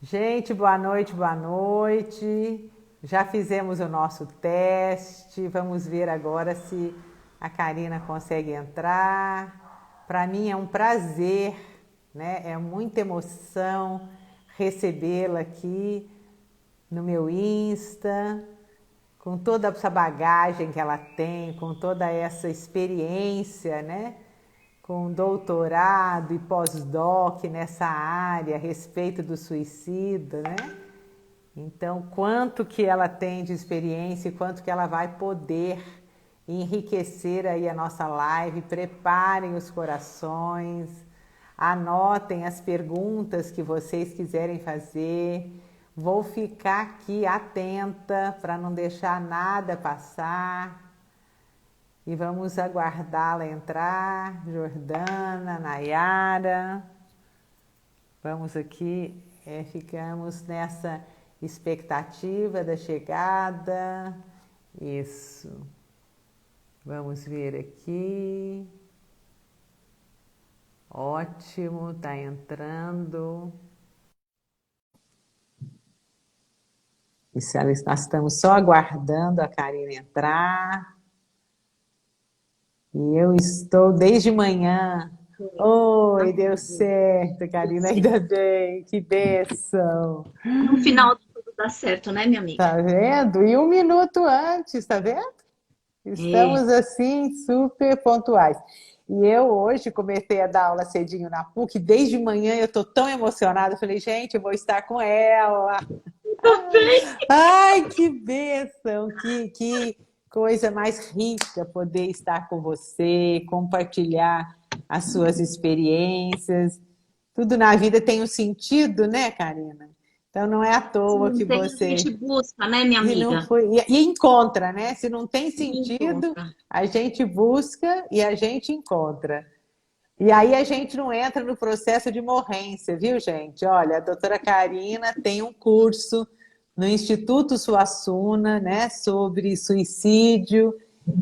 Gente, boa noite, boa noite. Já fizemos o nosso teste. Vamos ver agora se a Karina consegue entrar. Para mim é um prazer, né? É muita emoção recebê-la aqui no meu Insta, com toda essa bagagem que ela tem, com toda essa experiência, né? Com doutorado e pós-doc nessa área a respeito do suicídio, né? Então, quanto que ela tem de experiência e quanto que ela vai poder enriquecer aí a nossa live. Preparem os corações, anotem as perguntas que vocês quiserem fazer. Vou ficar aqui atenta para não deixar nada passar. E vamos aguardá-la entrar. Jordana, Nayara. Vamos aqui, ficamos nessa expectativa da chegada. Isso. Vamos ver aqui. Ótimo, tá entrando. Isso, nós estamos só aguardando a Karina entrar. E eu estou desde manhã. Oi, deu certo, Karina, ainda bem, que bênção. No final tudo dá certo, né, minha amiga? Tá vendo? E um minuto antes, tá vendo? É. Estamos assim super pontuais. E eu hoje comecei a dar aula cedinho na PUC, desde manhã eu estou tão emocionada, eu falei, gente, eu vou estar com ela. Tudo bem. Ai, que bênção, que coisa mais rica poder estar com você, compartilhar as suas experiências. Tudo na vida tem um sentido, né, Karina? Então não é à Se toa não que tem, a gente você busca, né, minha se não amiga? foi e encontra, né? Se não tem E sentido, encontra. a gente busca e a gente encontra. E aí a gente não entra no processo de morrência, viu, gente? Olha, a doutora Karina tem um curso no Instituto Suassuna, né, sobre suicídio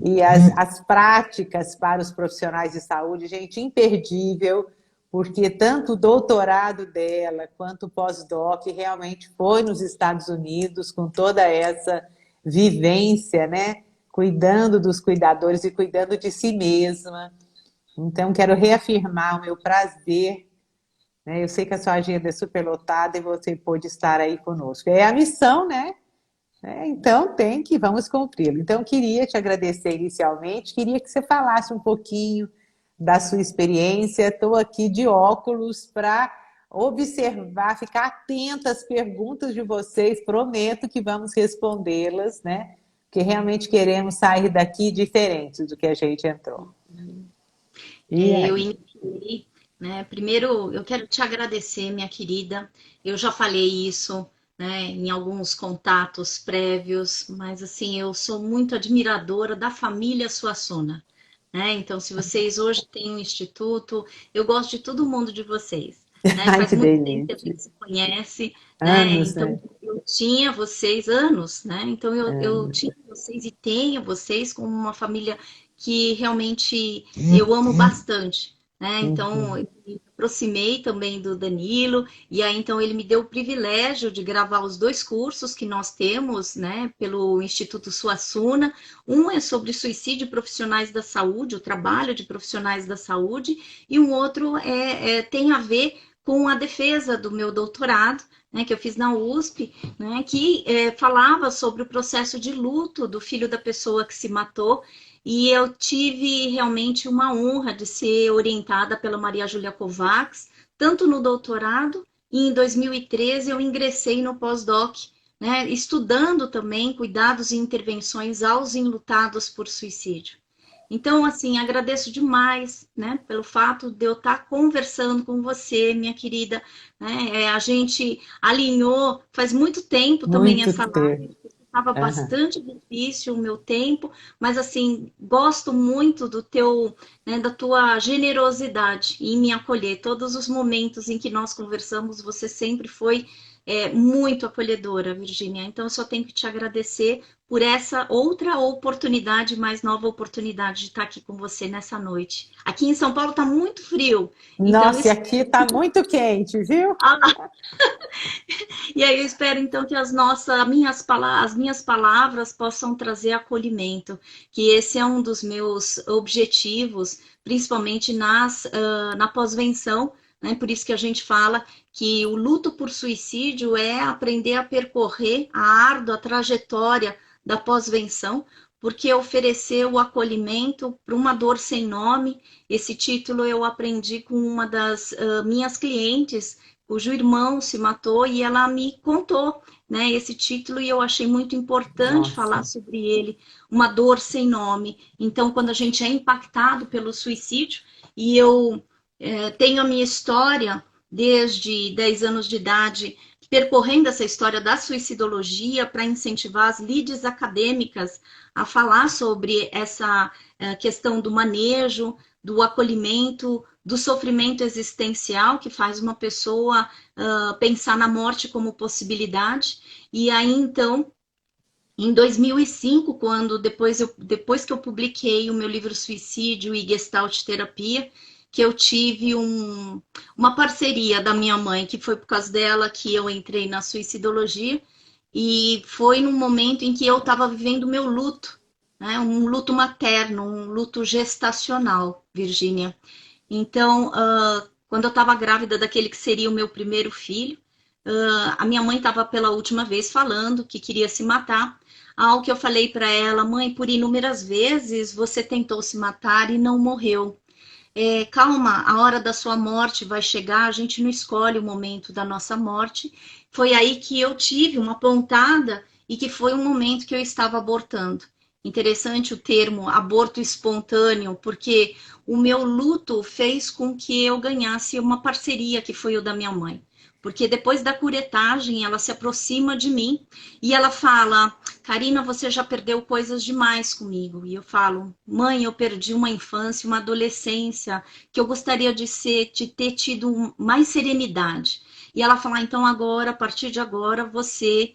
e as práticas para os profissionais de saúde, gente, imperdível, porque tanto o doutorado dela quanto o pós-doc realmente foi nos Estados Unidos, com toda essa vivência, né, cuidando dos cuidadores e cuidando de si mesma. Então, quero reafirmar o meu prazer, né? Eu sei que a sua agenda é superlotada e você pôde estar aí conosco. É a missão, né? Então, vamos cumpri-lo. Então, queria te agradecer inicialmente, queria que você falasse um pouquinho da sua experiência. Estou aqui de óculos para observar, ficar atenta às perguntas de vocês. Prometo que vamos respondê-las, né? Porque realmente queremos sair daqui diferente do que a gente entrou. E Eu aí? iniciei, né? Primeiro, eu quero te agradecer, minha querida. Eu já falei isso, né, em alguns contatos prévios, mas assim, eu sou muito admiradora da família Suassuna, né? Então, se vocês hoje têm um instituto, eu gosto de todo mundo de vocês, né? Ai, Faz que muito tempo que a delícia. gente se conhece, né? Anos, Então, né? eu tinha vocês anos, né? Então, eu Anos. tinha vocês e tenho vocês como uma família que realmente eu amo bastante, né? Então, Uhum. eu me aproximei também do Danilo, e aí então ele me deu o privilégio de gravar os dois cursos que nós temos, né, pelo Instituto Suassuna. Um é sobre suicídio e profissionais da saúde, o trabalho de profissionais da saúde, e um outro tem a ver com a defesa do meu doutorado, né, que eu fiz na USP, né, que falava sobre o processo de luto do filho da pessoa que se matou, e eu tive realmente uma honra de ser orientada pela Maria Júlia Kovacs, tanto no doutorado, e em 2013 eu ingressei no pós-doc, né, estudando também cuidados e intervenções aos enlutados por suicídio. Então, assim, agradeço demais, né, pelo fato de eu estar conversando com você, minha querida, né, a gente alinhou faz muito tempo também Muito essa tempo. live, estava Aham. bastante difícil o meu tempo, mas assim, gosto muito do teu, né, da tua generosidade em me acolher. Todos os momentos em que nós conversamos, você sempre foi muito acolhedora, Virgínia. Então, eu só tenho que te agradecer por essa outra oportunidade, mais nova oportunidade de estar aqui com você nessa noite. Aqui em São Paulo está muito frio, então eu Nossa, e aqui está muito quente, viu? E aí eu espero então que as minhas palavras possam trazer acolhimento, que esse é um dos meus objetivos, principalmente na pós-venção, né? Por isso que a gente fala que o luto por suicídio é aprender a percorrer a árdua trajetória da pós-venção, porque oferecer o acolhimento para uma dor sem nome, esse título eu aprendi com uma das minhas clientes, cujo irmão se matou, e ela me contou, né, esse título, e eu achei muito importante falar Nossa, sobre ele, uma dor sem nome. Então, quando a gente é impactado pelo suicídio, e eu tenho a minha história desde 10 anos de idade, percorrendo essa história da suicidologia para incentivar as leads acadêmicas a falar sobre essa questão do manejo, do acolhimento, do sofrimento existencial, que faz uma pessoa pensar na morte como possibilidade. E aí, então, em 2005, depois que eu publiquei o meu livro Suicídio e Gestalt Terapia, que eu tive uma parceria da minha mãe, que foi por causa dela que eu entrei na suicidologia, e foi num momento em que eu estava vivendo o meu luto, né? Um luto materno, um luto gestacional, Virgínia. Então, quando eu estava grávida daquele que seria o meu primeiro filho, a minha mãe estava pela última vez falando que queria se matar. Ao que eu falei para ela, mãe, por inúmeras vezes você tentou se matar e não morreu. Calma, a hora da sua morte vai chegar, a gente não escolhe o momento da nossa morte. Foi aí que eu tive uma pontada e que foi um momento que eu estava abortando. Interessante o termo aborto espontâneo, porque o meu luto fez com que eu ganhasse uma parceria que foi o da minha mãe. Porque depois da curetagem, ela se aproxima de mim e ela fala: Karina, você já perdeu coisas demais comigo. E eu falo: mãe, eu perdi uma infância, uma adolescência, que eu gostaria de ter tido mais serenidade. E ela fala: então agora, a partir de agora, você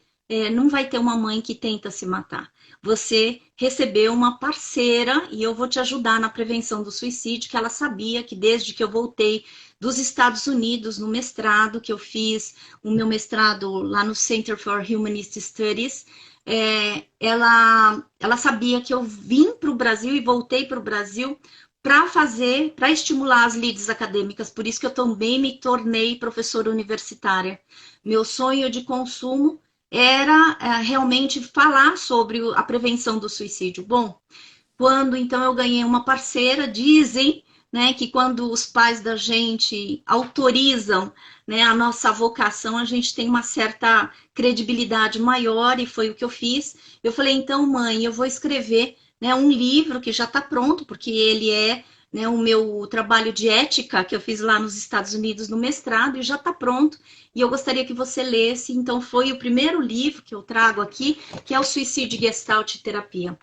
não vai ter uma mãe que tenta se matar. Você recebeu uma parceira e eu vou te ajudar na prevenção do suicídio, que ela sabia que desde que eu voltei dos Estados Unidos, no mestrado que eu fiz, o meu mestrado lá no Center for Humanist Studies, ela sabia que eu vim para o Brasil e voltei para o Brasil para estimular as leads acadêmicas, por isso que eu também me tornei professora universitária. Meu sonho de consumo era realmente falar sobre a prevenção do suicídio. Bom, quando então eu ganhei uma parceira, dizem, né, que quando os pais da gente autorizam, né, a nossa vocação, a gente tem uma certa credibilidade maior, e foi o que eu fiz. Eu falei: então, mãe, eu vou escrever, né, um livro que já está pronto, porque ele é, né, o meu trabalho de ética que eu fiz lá nos Estados Unidos no mestrado, e já está pronto, e eu gostaria que você lesse. Então, foi o primeiro livro que eu trago aqui, que é o Suicídio Gestalt Terapia.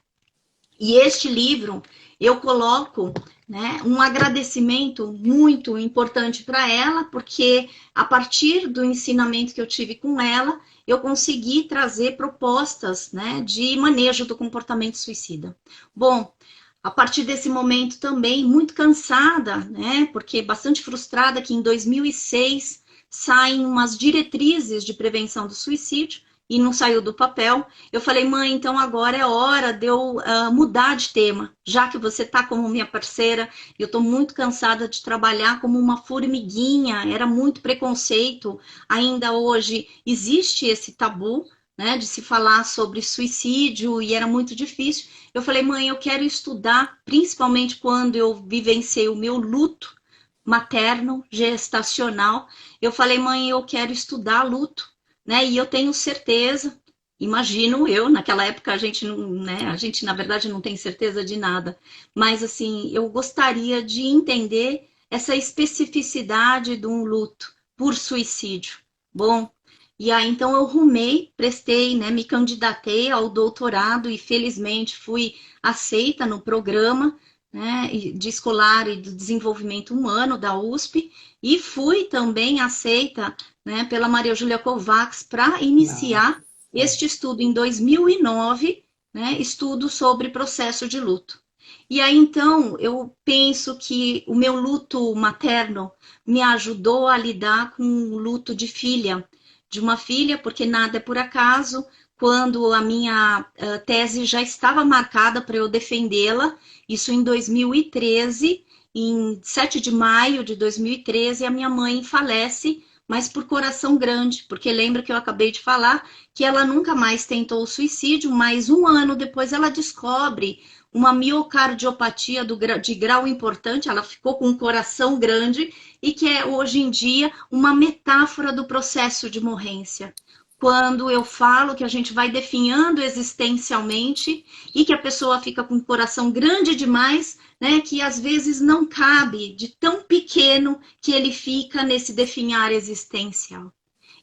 E este livro eu coloco, né, um agradecimento muito importante para ela, porque a partir do ensinamento que eu tive com ela, eu consegui trazer propostas, né, de manejo do comportamento suicida. Bom, a partir desse momento também muito cansada, né, porque bastante frustrada, que em 2006 saem umas diretrizes de prevenção do suicídio, e não saiu do papel. Eu falei: mãe, então agora é hora de eu mudar de tema, já que você está como minha parceira, eu estou muito cansada de trabalhar como uma formiguinha, era muito preconceito, ainda hoje existe esse tabu, né, de se falar sobre suicídio, e era muito difícil. Eu falei: mãe, eu quero estudar, principalmente quando eu vivenciei o meu luto materno, gestacional. Eu falei: mãe, eu quero estudar luto, né? E eu tenho certeza, imagino eu, naquela época a gente não, né? A gente na verdade não tem certeza de nada, mas assim, eu gostaria de entender essa especificidade de um luto por suicídio. Bom, e aí então eu rumei, prestei, né? Me candidatei ao doutorado e felizmente fui aceita no programa, né, de escolar e do desenvolvimento humano da USP, e fui também aceita, né, pela Maria Júlia Kovacs para iniciar Nossa. este estudo em 2009, né, estudo sobre processo de luto. E aí, então, eu penso que o meu luto materno me ajudou a lidar com o luto de filha, de uma filha, porque nada é por acaso. Quando a minha tese já estava marcada para eu defendê-la, isso em 2013, em 7 de maio de 2013, a minha mãe falece, mas por coração grande, porque lembra que eu acabei de falar que ela nunca mais tentou o suicídio, mas um ano depois ela descobre uma miocardiopatia de grau importante, ela ficou com um coração grande e que é hoje em dia uma metáfora do processo de morrência. Quando eu falo que a gente vai definhando existencialmente e que a pessoa fica com o coração grande demais, né, que às vezes não cabe de tão pequeno que ele fica nesse definhar existencial.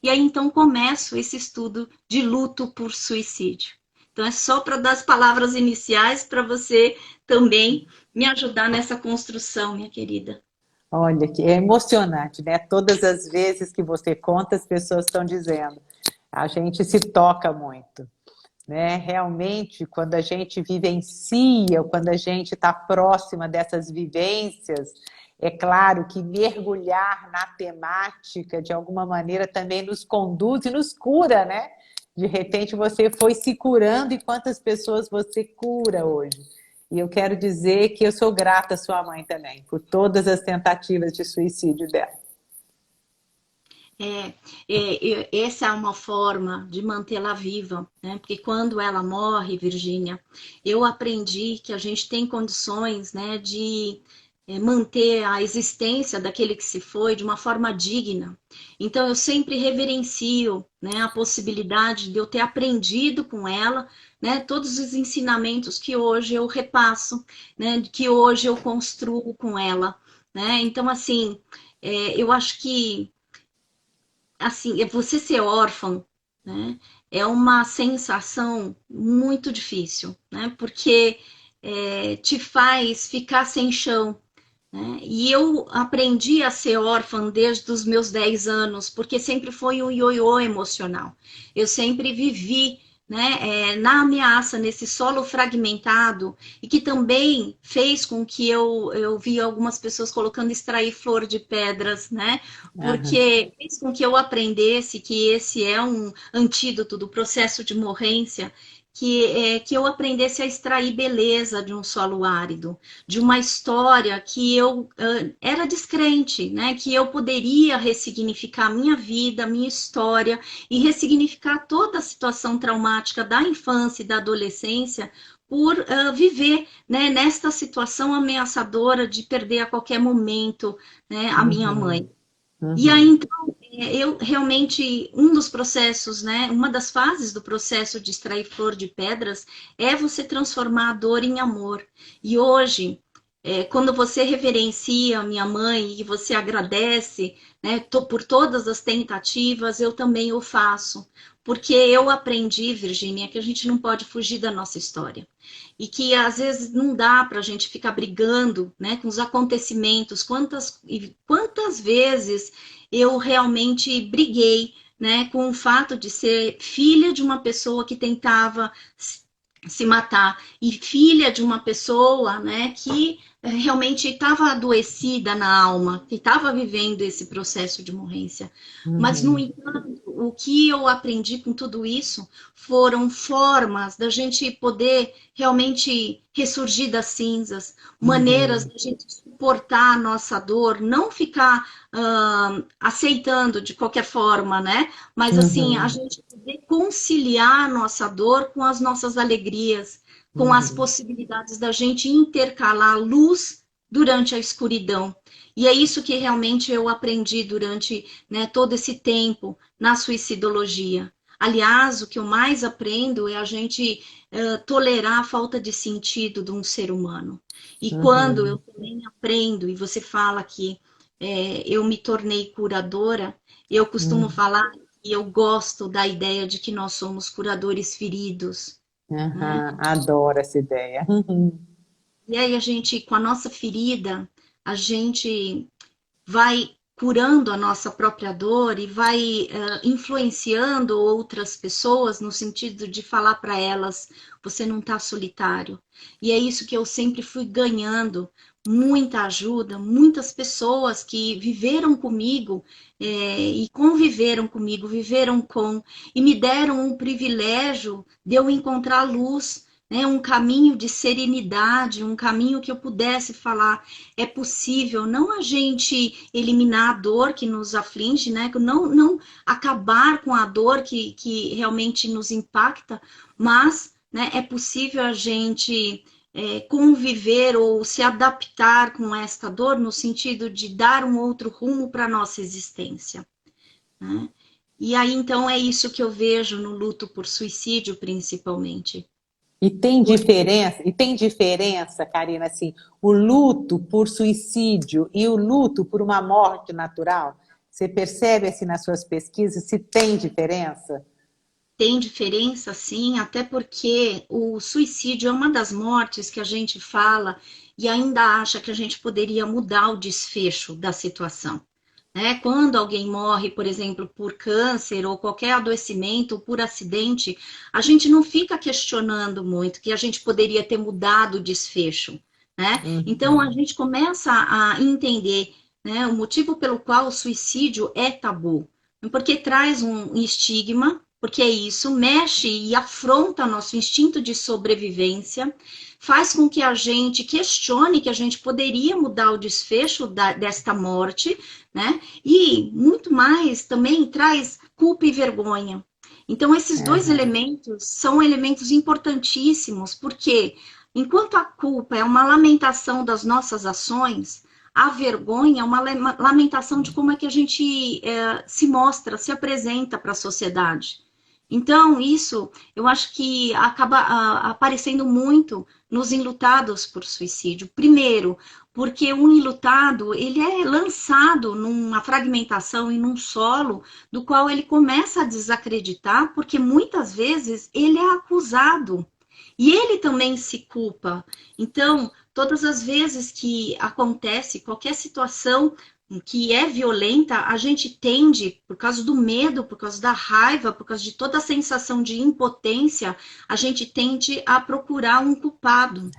E aí então começo esse estudo de luto por suicídio. Então é só para dar as palavras iniciais para você também me ajudar nessa construção, minha querida. Olha, que é emocionante, né? Todas as vezes que você conta, as pessoas estão dizendo. A gente se toca muito, né? Realmente, quando a gente vivencia, ou quando a gente está próxima dessas vivências, é claro que mergulhar na temática, de alguma maneira, também nos conduz e nos cura, né? De repente, você foi se curando e quantas pessoas você cura hoje. E eu quero dizer que eu sou grata à sua mãe também, por todas as tentativas de suicídio dela. Essa é uma forma de mantê-la viva, né? Porque quando ela morre, Virgínia, eu aprendi que a gente tem condições, né, de manter a existência daquele que se foi de uma forma digna. Então, eu sempre reverencio, né, a possibilidade de eu ter aprendido com ela, né, todos os ensinamentos que hoje eu repasso, né, que hoje eu construo com ela, né? Então, assim, eu acho que assim, você ser órfão, né, é uma sensação muito difícil, né, porque te faz ficar sem chão, né, e eu aprendi a ser órfã desde os meus 10 anos, porque sempre foi um ioiô emocional. Eu sempre vivi, né, na ameaça, nesse solo fragmentado, e que também fez com que eu vi algumas pessoas colocando extrair flor de pedras, né, Aham. porque fez com que eu aprendesse que esse é um antídoto do processo de morrência, que eu aprendesse a extrair beleza de um solo árido, de uma história que eu era descrente, né? Que eu poderia ressignificar a minha vida, a minha história e ressignificar toda a situação traumática da infância e da adolescência por viver, né, nesta situação ameaçadora de perder a qualquer momento, né, a minha mãe. Uhum. E aí, Uhum. então, eu realmente, um dos processos, né, uma das fases do processo de extrair flor de pedras é você transformar a dor em amor. E hoje, quando você reverencia a minha mãe e você agradece, né, por todas as tentativas, eu também o faço. Porque eu aprendi, Virginia, que a gente não pode fugir da nossa história. E que às vezes não dá para a gente ficar brigando, né, com os acontecimentos. Quantas vezes eu realmente briguei, né, com o fato de ser filha de uma pessoa que tentava se matar e filha de uma pessoa, né, que realmente estava adoecida na alma, que estava vivendo esse processo de morrência. Mas, no Uhum. entanto, o que eu aprendi com tudo isso foram formas da gente poder realmente ressurgir das cinzas, maneiras Uhum. da gente suportar a nossa dor, não ficar aceitando de qualquer forma, né? Mas assim, a Uhum. gente poder conciliar a nossa dor com as nossas alegrias, com as Uhum. possibilidades da gente intercalar luz durante a escuridão. E é isso que realmente eu aprendi durante, né, todo esse tempo na suicidologia. Aliás, o que eu mais aprendo é a gente tolerar a falta de sentido de um ser humano. E quando eu Uhum. também aprendo, e você fala que eu me tornei curadora, eu costumo Uhum. falar que eu gosto da ideia de que nós somos curadores feridos, né? Aham. Adoro essa ideia. Uhum. E aí a gente, com a nossa ferida, a gente vai curando a nossa própria dor e vai influenciando outras pessoas no sentido de falar para elas, você não está solitário. E é isso que eu sempre fui ganhando, muita ajuda, muitas pessoas que viveram comigo e conviveram comigo, viveram com, e me deram um privilégio de eu encontrar luz, né, um caminho de serenidade, um caminho que eu pudesse falar, é possível não a gente eliminar a dor que nos aflige, né? Não acabar com a dor que realmente nos impacta, mas, né, é possível a gente conviver ou se adaptar com esta dor no sentido de dar um outro rumo para a nossa existência, né? E aí, então, é isso que eu vejo no luto por suicídio, principalmente. Porque E tem diferença, Karina, assim, o luto por suicídio e o luto por uma morte natural? Você percebe assim nas suas pesquisas se tem diferença? tem diferença, sim, até porque o suicídio é uma das mortes que a gente fala e ainda acha que a gente poderia mudar o desfecho da situação, né? Quando alguém morre, por exemplo, por câncer ou qualquer adoecimento, por acidente, a gente não fica questionando muito que a gente poderia ter mudado o desfecho, né? Então a Uhum. gente começa a entender, né, o motivo pelo qual o suicídio é tabu, porque traz um estigma, porque é isso, mexe e afronta nosso instinto de sobrevivência, faz com que a gente questione que a gente poderia mudar o desfecho desta morte, né? E muito mais também traz culpa e vergonha. Então, esses dois Aham. elementos são elementos importantíssimos, porque enquanto a culpa é uma lamentação das nossas ações, a vergonha é uma lamentação de como é que a gente se mostra, se apresenta para a sociedade. Então, isso eu acho que acaba aparecendo muito nos enlutados por suicídio. Primeiro, porque um enlutado, ele é lançado numa fragmentação e num solo do qual ele começa a desacreditar, porque muitas vezes ele é acusado e ele também se culpa. Então, todas as vezes que acontece qualquer situação que é violenta, a gente tende, por causa do medo, por causa da raiva, por causa de toda a sensação de impotência, a gente tende a procurar um culpado.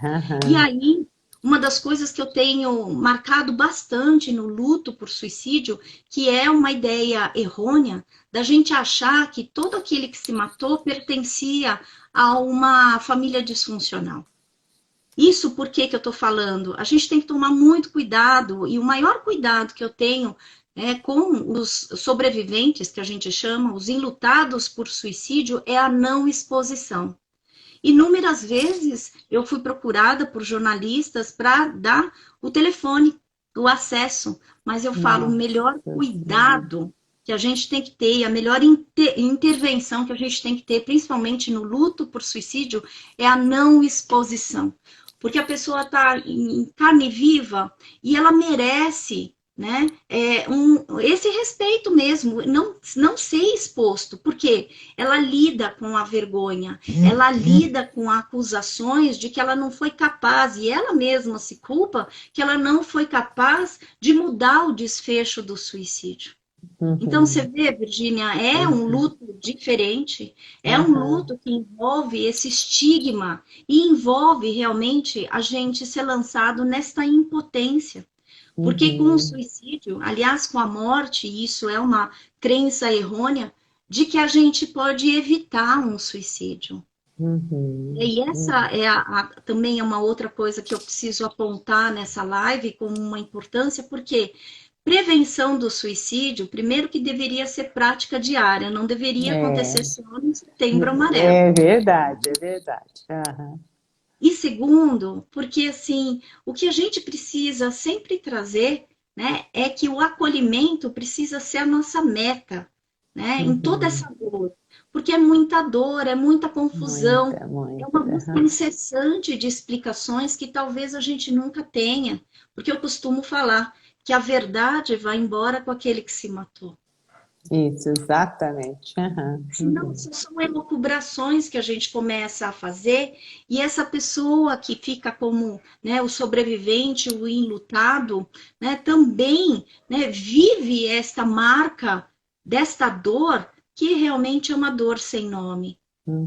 E Aham. aí, uma das coisas que eu tenho marcado bastante no luto por suicídio, que é uma ideia errônea da gente achar que todo aquele que se matou pertencia a uma família disfuncional. Isso por que que eu estou falando? A gente tem que tomar muito cuidado, e o maior cuidado que eu tenho com os sobreviventes, que a gente chama, os enlutados por suicídio, é a não exposição. Inúmeras vezes eu fui procurada por jornalistas para dar o telefone, o acesso, mas eu falo, o melhor Nossa Senhora. cuidado que a gente tem que ter, e a melhor intervenção que a gente tem que ter, principalmente no luto por suicídio, é a não exposição. Porque a pessoa está em carne viva e ela merece, né, esse respeito mesmo, não ser exposto, porque ela lida com a vergonha, ela lida com acusações de que ela não foi capaz, e ela mesma se culpa que ela não foi capaz de mudar o desfecho do suicídio. Então, você Uhum. vê, Virgínia, é um Uhum. luto diferente, é um Aham. luto que envolve esse estigma e envolve realmente a gente ser lançado nesta impotência. Porque com o Uhum. suicídio, aliás, com a morte, isso é uma crença errônea de que a gente pode evitar um suicídio. Uhum. E essa Uhum. é também é uma outra coisa que eu preciso apontar nessa live como uma importância, porque prevenção do suicídio, primeiro que deveria ser prática diária, não deveria acontecer É, só no setembro amarelo. é verdade, é verdade. Aham. E segundo, porque assim, o que a gente precisa sempre trazer, né, é que o acolhimento precisa ser a nossa meta, né, em toda Uhum. essa dor, porque é muita dor, é muita confusão, Muita, é muita. uma busca Aham. incessante de explicações que talvez a gente nunca tenha, porque eu costumo falar que a verdade vai embora com aquele que se matou. Isso, exatamente. Aham, Senão, uhum, são elucubrações que a gente começa a fazer, e essa pessoa que fica como, né, o sobrevivente, o enlutado, né, também, né, vive esta marca desta dor, que realmente é uma dor sem nome.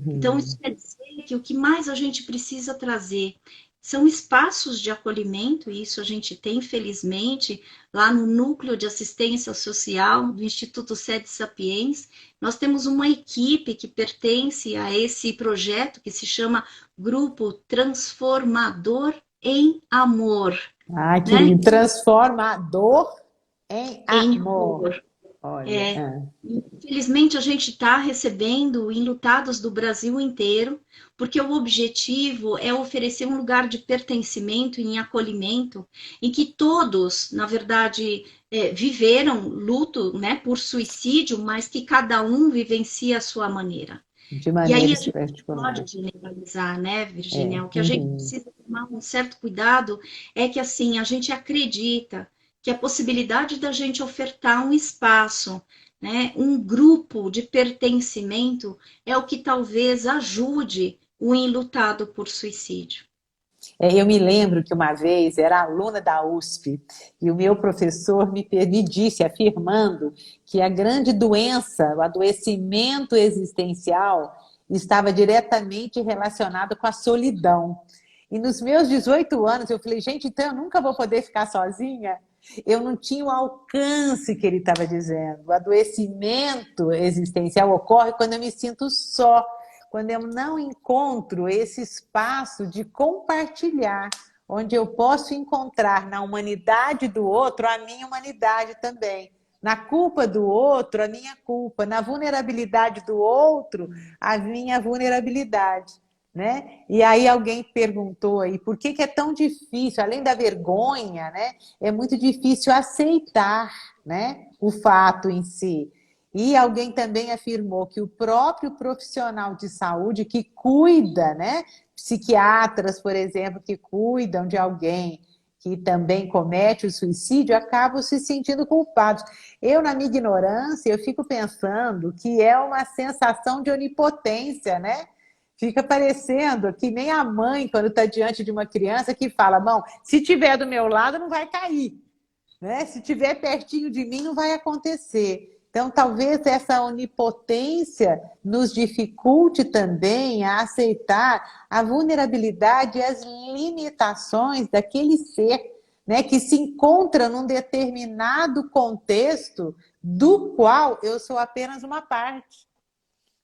Então, isso uhum. quer dizer que o que mais a gente precisa trazer são espaços de acolhimento, e isso a gente tem, felizmente, lá no Núcleo de Assistência Social do Instituto Sede Sapiens. Nós temos uma equipe que pertence a esse projeto que se chama Grupo Transformador em Amor, Ai, que né? lindo. Transforma a dor em Em amor. amor. Olha, É, infelizmente a gente está recebendo enlutados do Brasil inteiro, porque o objetivo é oferecer um lugar de pertencimento e acolhimento, em que todos, na verdade, viveram luto, né, por suicídio, mas que cada um vivencia a sua maneira. de E maneira aí a gente não particular. pode generalizar, né, É. Virginia? O que a gente Uhum. precisa tomar um certo cuidado é que, assim, a gente acredita que a possibilidade da gente ofertar um espaço, né, um grupo de pertencimento é o que talvez ajude o enlutado por suicídio. Eu me lembro que uma vez era aluna da USP e o meu professor me disse, afirmando que a grande doença, o adoecimento existencial, estava diretamente relacionado com a solidão. E nos meus 18 anos eu falei, gente, então eu nunca vou poder ficar sozinha? Eu não tinha o alcance que ele estava dizendo. O adoecimento existencial ocorre quando eu me sinto só, quando eu não encontro esse espaço de compartilhar, onde eu posso encontrar na humanidade do outro a minha humanidade também, na culpa do outro a minha culpa, na vulnerabilidade do outro a minha vulnerabilidade. Né? E aí alguém perguntou aí por que é tão difícil, além da vergonha, né? É muito difícil aceitar, né? O fato em si. E alguém também afirmou que o próprio profissional de saúde que cuida, né? Psiquiatras, por exemplo, que cuidam de alguém que também comete o suicídio, acabam se sentindo culpados. Eu, na minha ignorância, eu fico pensando que é uma sensação de onipotência, né? Fica parecendo que nem a mãe, quando está diante de uma criança, que fala, bom, se tiver do meu lado, não vai cair. Né? Se estiver pertinho de mim, não vai acontecer. Então, talvez essa onipotência nos dificulte também a aceitar a vulnerabilidade e as limitações daquele ser, né, que se encontra num determinado contexto do qual eu sou apenas uma parte.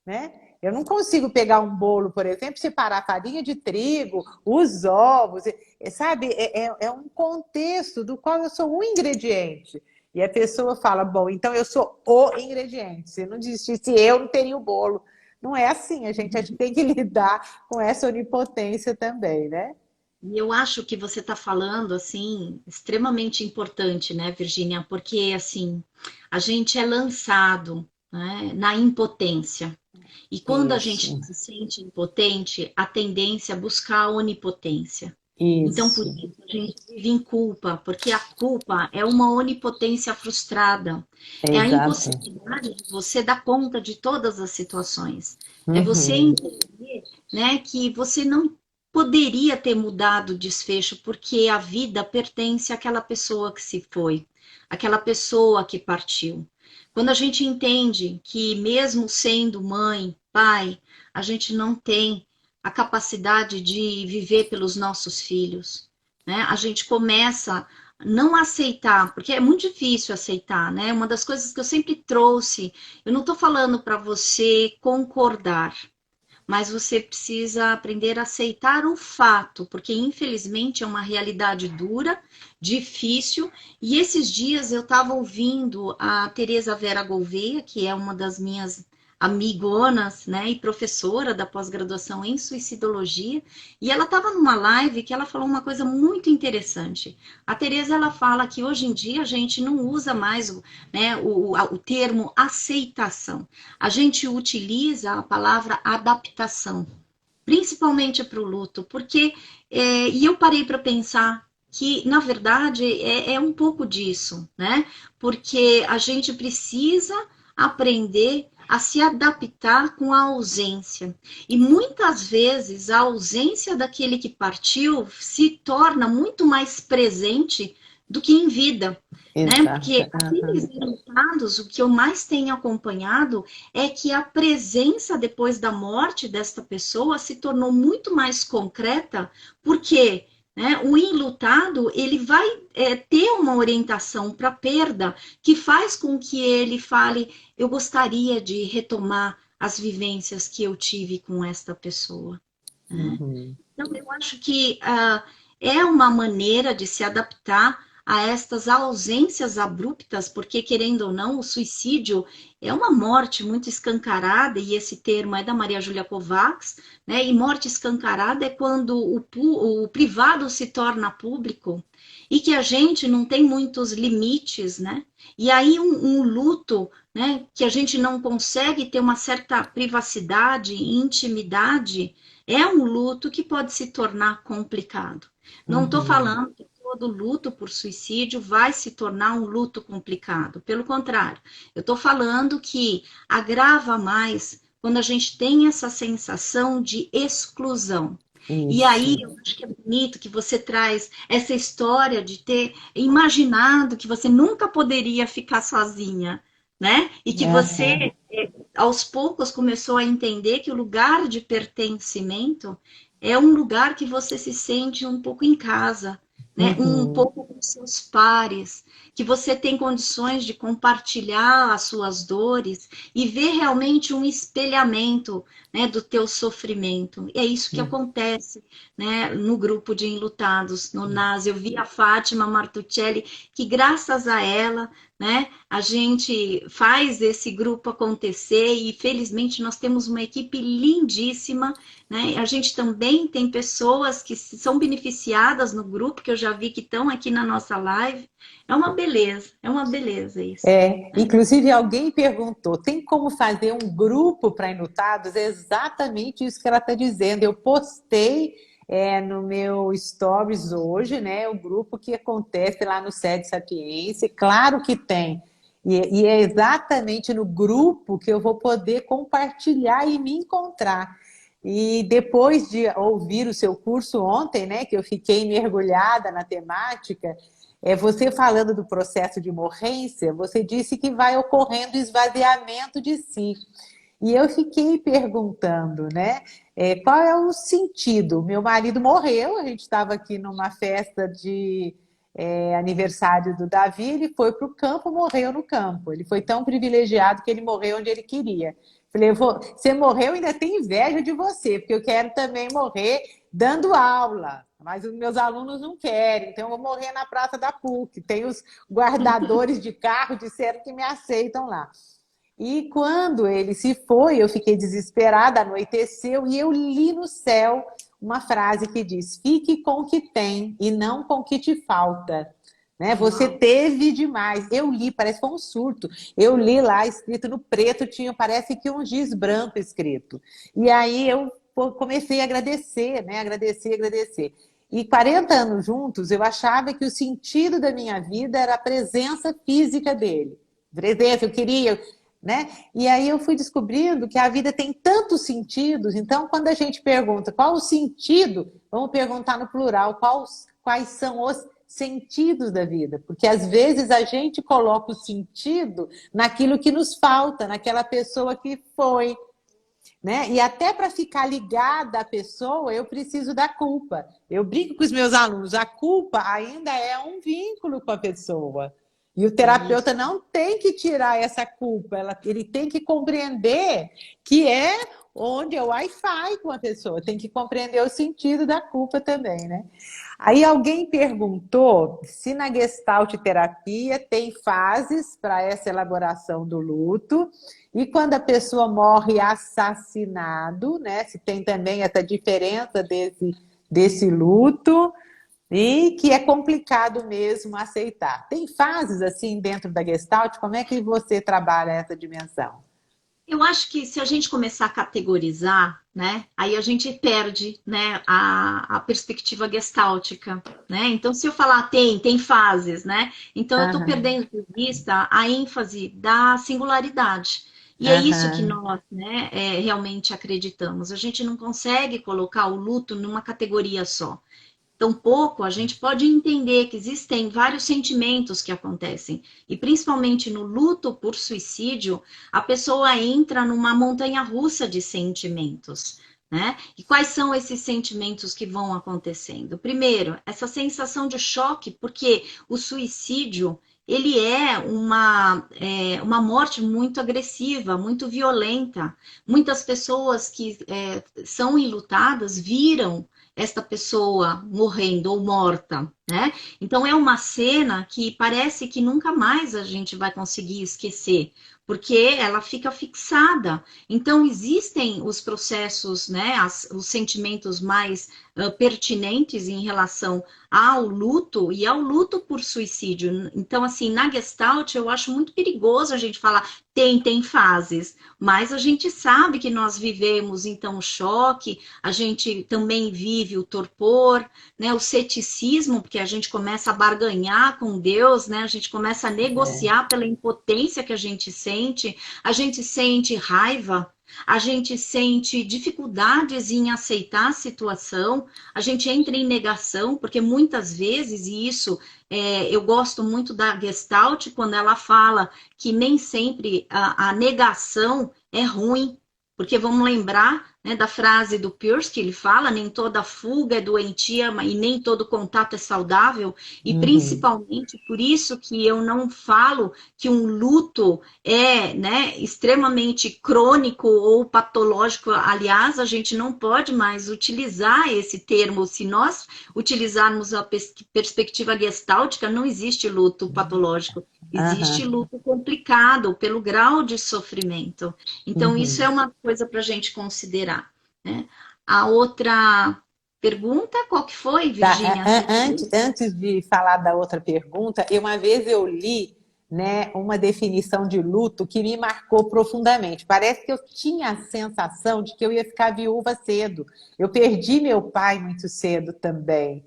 Né? Eu não consigo pegar um bolo, por exemplo, separar a farinha de trigo, os ovos, sabe? É um contexto do qual eu sou um ingrediente. E a pessoa fala, bom, então eu sou o ingrediente. Se não existisse eu, não teria o bolo. Não é assim, a gente tem que lidar com essa onipotência também, né? E eu acho que você está falando, assim, extremamente importante, né, Virginia? Porque, assim, a gente é lançado, né, na impotência. E quando a gente Isso, se sente impotente, a tendência é buscar a onipotência. Então, por isso. isso, a gente vive em culpa, porque a culpa é uma onipotência frustrada. É a Exato. impossibilidade de você dar conta de todas as situações. É você Uhum. entender, né, que você não poderia ter mudado o desfecho, porque a vida pertence àquela pessoa que se foi, àquela pessoa que partiu. Quando a gente entende que, mesmo sendo mãe, pai, a gente não tem a capacidade de viver pelos nossos filhos, né? A gente começa a não aceitar, porque é muito difícil aceitar, né? Uma das coisas que eu sempre trouxe, eu não estou falando para você concordar, mas você precisa aprender a aceitar o fato, porque infelizmente é uma realidade dura, difícil. E esses dias eu estava ouvindo a Teresa Vera Gouveia, que é uma das minhas amigonas, né, e professora da pós-graduação em suicidologia, e ela estava numa live que ela falou uma coisa muito interessante. A Teresa, ela fala que hoje em dia a gente não usa mais, né, o termo aceitação. A gente utiliza a palavra adaptação, principalmente para o luto, porque, e eu parei para pensar que, na verdade, é um pouco disso, né? Porque a gente precisa aprender a se adaptar com a ausência. E muitas vezes a ausência daquele que partiu se torna muito mais presente do que em vida, né? Exato. Porque aqueles resultados, o que eu mais tenho acompanhado é que a presença depois da morte desta pessoa se tornou muito mais concreta, porque o enlutado ele vai ter uma orientação para perda que faz com que ele fale: eu gostaria de retomar as vivências que eu tive com esta pessoa. Né? Uhum. Então, eu acho que é uma maneira de se adaptar a estas ausências abruptas, porque, querendo ou não, o suicídio é uma morte muito escancarada, e esse termo é da Maria Júlia Kovacs, né? E morte escancarada é quando o privado se torna público e que a gente não tem muitos limites, né? E aí um luto, né, que a gente não consegue ter uma certa privacidade e intimidade, é um luto que pode se tornar complicado. Não estou Uhum. falando que todo luto por suicídio vai se tornar um luto complicado. Pelo contrário, eu estou falando que agrava mais quando a gente tem essa sensação de exclusão. E aí, Isso. eu acho que é bonito que você traz essa história de ter imaginado que você nunca poderia ficar sozinha, né? E que Aham. você aos poucos começou a entender que o lugar de pertencimento é um lugar que você se sente um pouco em casa, né? Um Uhum. pouco com seus pares, que você tem condições de compartilhar as suas dores e ver realmente um espelhamento, né, do teu sofrimento. E é isso que acontece, né, no grupo de enlutados, no NAS. Eu vi a Fátima Martuccelli, que graças a ela, né, a gente faz esse grupo acontecer e felizmente nós temos uma equipe lindíssima, né? A gente também tem pessoas que são beneficiadas no grupo, que eu já vi que estão aqui na nossa live. É uma beleza isso. Né? Inclusive alguém perguntou, tem como fazer um grupo para enlutados? É exatamente isso que ela está dizendo. Eu postei no meu Stories hoje, né, o grupo que acontece lá no Sede Sapiência. Claro que tem. E é exatamente no grupo que eu vou poder compartilhar e me encontrar. E depois de ouvir o seu curso ontem, né, que eu fiquei mergulhada na temática, você falando do processo de morrência, você disse que vai ocorrendo esvaziamento de si. E eu fiquei perguntando, né? Qual é o sentido? Meu marido morreu, a gente estava aqui numa festa de aniversário do Davi, ele foi para o campo, morreu no campo. Ele foi tão privilegiado que ele morreu onde ele queria. Falei, você morreu, ainda tem inveja de você, porque eu quero também morrer dando aula. Mas os meus alunos não querem, então eu vou morrer na Praça da PUC. Tem os guardadores de carro, disseram que me aceitam lá. E quando ele se foi, eu fiquei desesperada, anoiteceu, e eu li no céu uma frase que diz: fique com o que tem e não com o que te falta. Né? Você Uau. teve demais. Eu li, parece que foi um surto. Eu li lá, escrito no preto, tinha, parece que um giz branco escrito. E aí eu comecei a agradecer, né? Agradecer, agradecer. E 40 anos juntos, eu achava que o sentido da minha vida era a presença física dele. Presença, eu queria, né? E aí eu fui descobrindo que a vida tem tantos sentidos. Então, quando a gente pergunta qual o sentido, vamos perguntar no plural, quais são os sentidos da vida, porque às vezes a gente coloca o sentido naquilo que nos falta, naquela pessoa que foi, né? E até para ficar ligada à pessoa, eu preciso da culpa. Eu brinco com os meus alunos, a culpa ainda é um vínculo com a pessoa. E o terapeuta Isso. não tem que tirar essa culpa, ele tem que compreender que é onde é o Wi-Fi com a pessoa, tem que compreender o sentido da culpa também, né? Aí alguém perguntou se na Gestalt terapia tem fases para essa elaboração do luto e quando a pessoa morre assassinado, né? Se tem também essa diferença desse luto e que é complicado mesmo aceitar. Tem fases assim dentro da Gestalt? Como é que você trabalha essa dimensão? Eu acho que se a gente começar a categorizar, né? Aí a gente perde, né, a perspectiva gestáltica, né? Então, se eu falar tem fases, né? Então, eu estou Aham, perdendo de vista a ênfase da singularidade. E é isso que aham, nós, né, realmente acreditamos. A gente não consegue colocar o luto numa categoria só. Tampouco a gente pode entender que existem vários sentimentos que acontecem. E principalmente no luto por suicídio, a pessoa entra numa montanha-russa de sentimentos. Né? E quais são esses sentimentos que vão acontecendo? Primeiro, essa sensação de choque, porque o suicídio ele uma morte muito agressiva, muito violenta. Muitas pessoas que são enlutadas viram esta pessoa morrendo ou morta, né? Então é uma cena que parece que nunca mais a gente vai conseguir esquecer, porque ela fica fixada. Então existem os processos, né, os sentimentos mais pertinentes em relação ao luto e ao luto por suicídio. Então, assim, na Gestalt, eu acho muito perigoso a gente falar tem fases, mas a gente sabe que nós vivemos, então, o choque, a gente também vive o torpor, né, o ceticismo, porque a gente começa a barganhar com Deus, né, a gente começa a é, negociar pela impotência que a gente sente raiva, a gente sente dificuldades em aceitar a situação, a gente entra em negação, porque muitas vezes, e isso eu gosto muito da Gestalt, quando ela fala que nem sempre a negação é ruim, porque vamos lembrar, né, da frase do Peirce, que ele fala, nem toda fuga é doentia e nem todo contato é saudável, e uhum, principalmente por isso que eu não falo que um luto é, né, extremamente crônico ou patológico. Aliás, a gente não pode mais utilizar esse termo. Se nós utilizarmos a perspectiva gestáltica, não existe luto patológico. Existe aham, luto complicado pelo grau de sofrimento. Então, isso é uhum. uma coisa para a gente considerar. Né? A outra pergunta, qual que foi, Tá, Virginia? Repetiu? antes de falar da outra pergunta, uma vez eu li, né, uma definição de luto que me marcou profundamente. Parece que eu tinha a sensação de que eu ia ficar viúva cedo. Eu perdi meu pai muito cedo também,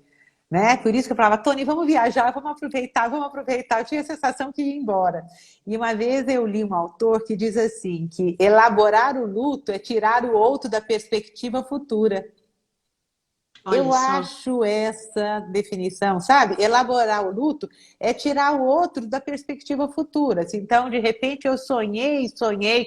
né? Por isso que eu falava, Tony, vamos viajar, vamos aproveitar, vamos aproveitar. Eu tinha a sensação que ia embora. E uma vez eu li um autor que diz assim, que elaborar o luto é tirar o outro da perspectiva futura. Olha Eu só. acho essa definição, sabe? Elaborar o luto é tirar o outro da perspectiva futura. Assim, então, de repente, eu sonhei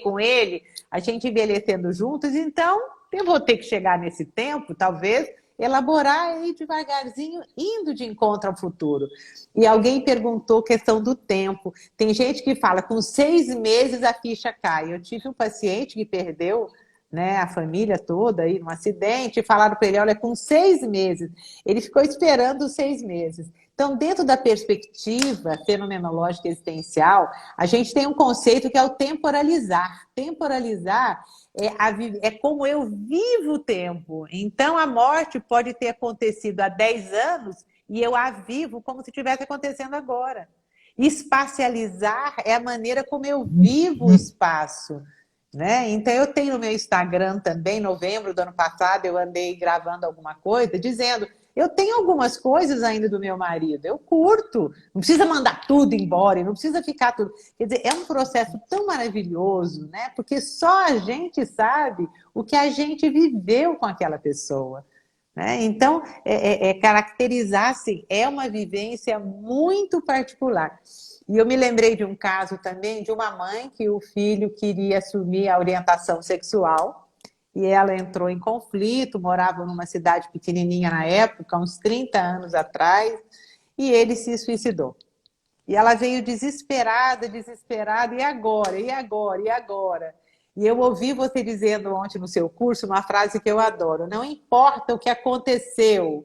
com ele, a gente envelhecendo juntos, então eu vou ter que chegar nesse tempo, talvez, elaborar aí devagarzinho, indo de encontro ao futuro. E alguém perguntou questão do tempo. Tem gente que fala, com 6 meses a ficha cai. Eu tive um paciente que perdeu, né, a família toda aí num acidente, e falaram para ele, olha, com 6 meses. Ele ficou esperando os 6 meses. Então, dentro da perspectiva fenomenológica existencial, a gente tem um conceito que é o temporalizar. Temporalizar é como eu vivo o tempo. Então, a morte pode ter acontecido há 10 anos e eu a vivo como se estivesse acontecendo agora. Espacializar é a maneira como eu vivo o espaço. Né? Então, eu tenho no meu Instagram também, em novembro do ano passado, eu andei gravando alguma coisa, dizendo, eu tenho algumas coisas ainda do meu marido, eu curto, não precisa mandar tudo embora, não precisa ficar tudo. Quer dizer, é um processo tão maravilhoso, né? Porque só a gente sabe o que a gente viveu com aquela pessoa. Né? Então, caracterizar-se é uma vivência muito particular. E eu me lembrei de um caso também de uma mãe que o filho queria assumir a orientação sexual e ela entrou em conflito, morava numa cidade pequenininha na época, uns 30 anos atrás, e ele se suicidou. E ela veio desesperada, desesperada, e agora? E agora? E agora? E eu ouvi você dizendo ontem no seu curso uma frase que eu adoro: não importa o que aconteceu,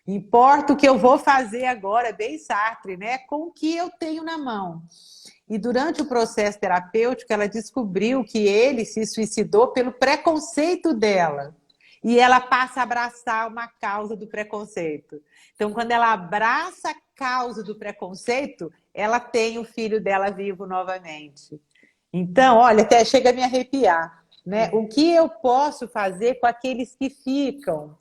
importa o que eu vou fazer agora, bem Sartre, né? Com o que eu tenho na mão. E durante o processo terapêutico, ela descobriu que ele se suicidou pelo preconceito dela. E ela passa a abraçar uma causa do preconceito. Então, quando ela abraça a causa do preconceito, ela tem o filho dela vivo novamente. Então, olha, até chega a me arrepiar. né? O que eu posso fazer com aqueles que ficam,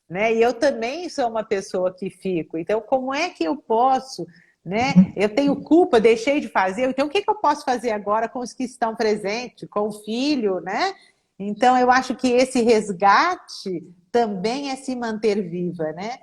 né? E eu também sou uma pessoa que fico. Então, como é que eu posso, né? Eu tenho culpa, deixei de fazer. Então, o que eu posso fazer agora com os que estão presentes, com o filho, né? Então, eu acho que esse resgate também é se manter viva, né?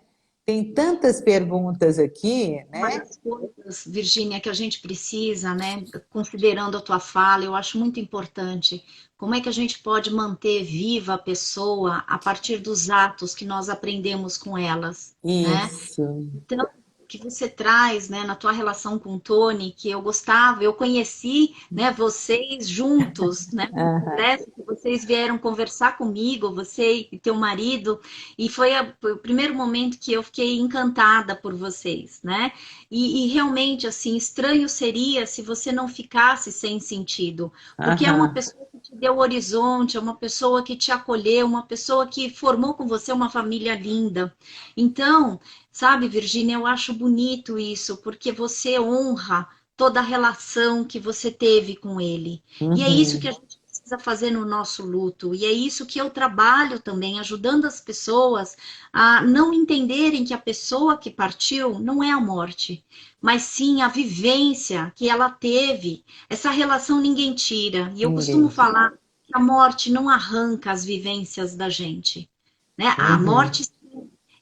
Tem tantas perguntas aqui, Uma né? das coisas, Virgínia, que a gente precisa, né, considerando a tua fala, eu acho muito importante. Como é que a gente pode manter viva a pessoa a partir dos atos que nós aprendemos com elas, né? Isso. Então, o que você traz, né, na tua relação com o Tony, que eu gostava, eu conheci, né, vocês juntos, né, no Aham. congresso que vocês vieram conversar comigo, você e teu marido, e foi o primeiro momento que eu fiquei encantada por vocês, né? E realmente, assim, estranho seria se você não ficasse sem sentido, porque é uma Aham. pessoa que te deu horizonte, é uma pessoa que te acolheu, uma pessoa que formou com você uma família linda. Então, sabe, Virgínia, eu acho bonito isso, porque você honra toda a relação que você teve com ele. E é isso que a Uhum. gente precisa fazer no nosso luto. E é isso que eu trabalho também, ajudando as pessoas a não entenderem que a pessoa que partiu não é a morte, mas sim a vivência que ela teve. Essa relação ninguém tira. E eu costumo Ninguém. falar que a morte não arranca as vivências da gente, né? A Uhum. morte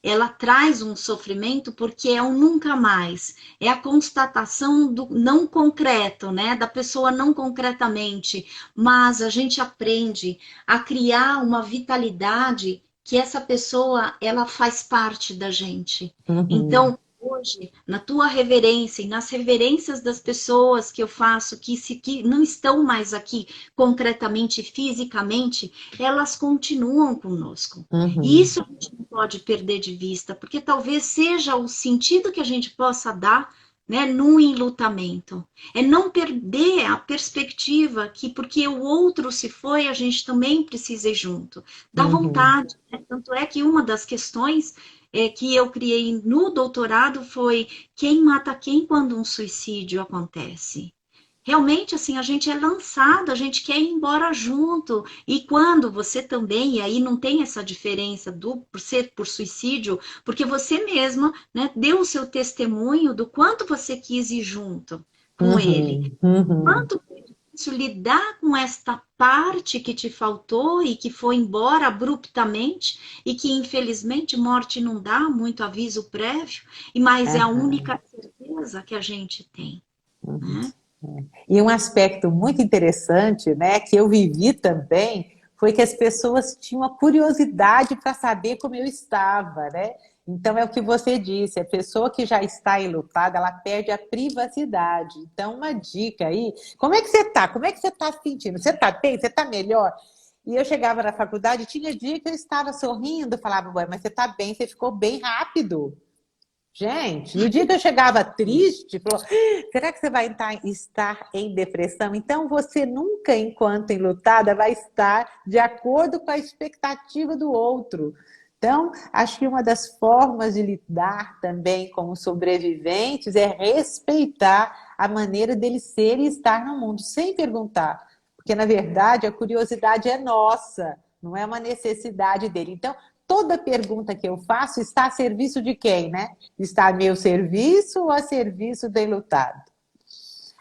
ela traz um sofrimento porque é um nunca mais, é a constatação do não concreto, né, da pessoa não concretamente, mas a gente aprende a criar uma vitalidade que essa pessoa ela faz parte da gente. Uhum. Então, hoje, na tua reverência e nas reverências das pessoas que eu faço que não estão mais aqui concretamente, fisicamente, elas continuam conosco. E Uhum. isso a gente não pode perder de vista, porque talvez seja o sentido que a gente possa dar, né, no enlutamento. É não perder a perspectiva que, porque o outro se foi, a gente também precisa ir junto. Dá Uhum. vontade, né? Tanto é que uma das questões que eu criei no doutorado foi quem mata quem quando um suicídio acontece. Realmente, assim, a gente é lançado, a gente quer ir embora junto. E quando você também, e aí não tem essa diferença do por ser por suicídio, porque você mesma, né, deu o seu testemunho do quanto você quis ir junto com ele. Uhum. Uhum. Quanto foi difícil lidar com esta parte que te faltou e que foi embora abruptamente e que infelizmente morte não dá muito aviso prévio, mas é a Aham. única certeza que a gente tem, Uhum. né? E um aspecto muito interessante, né, que eu vivi também, foi que as pessoas tinham a curiosidade para saber como eu estava, né? Então é o que você disse, a pessoa que já está enlutada, ela perde a privacidade. Então uma dica aí, como é que você está? Como é que você está se sentindo? Você está bem? Você está melhor? E eu chegava na faculdade, tinha dia que eu estava sorrindo, falava, ué, mas você está bem, você ficou bem rápido. Gente, e o dia que eu chegava triste, falou, será que você vai estar em depressão? Então, você nunca, enquanto enlutada, vai estar de acordo com a expectativa do outro. Então, acho que uma das formas de lidar também com os sobreviventes é respeitar a maneira deles ser e estar no mundo, sem perguntar. Porque, na verdade, a curiosidade é nossa, não é uma necessidade dele. Então, toda pergunta que eu faço está a serviço de quem, né? Está a meu serviço ou a serviço do enlutado?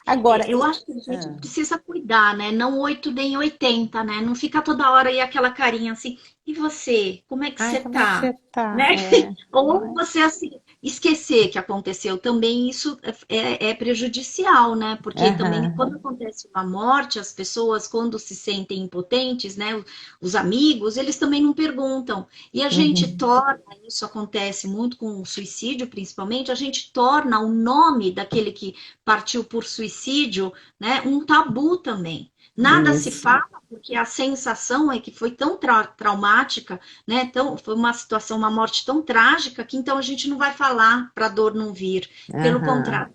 Agora, Eu acho que a gente precisa cuidar, né? Não 8 nem 80, né? Não fica toda hora aí aquela carinha assim, e você? Como é que ai, você como é que você tá? está? Né? É, não Ou é? você, assim, esquecer que aconteceu também, isso é prejudicial, né? Porque também, Aham, quando acontece uma morte, as pessoas, quando se sentem impotentes, né? Os amigos, eles também não perguntam. E a gente uhum, torna, isso acontece muito com o suicídio, principalmente, a gente torna o nome daquele que partiu por suicídio, né, um tabu também. Nada se isso. fala porque a sensação é que foi tão traumática, né? Foi uma situação, uma morte tão trágica que então a gente não vai falar para a dor não vir. Pelo Aham, contrário,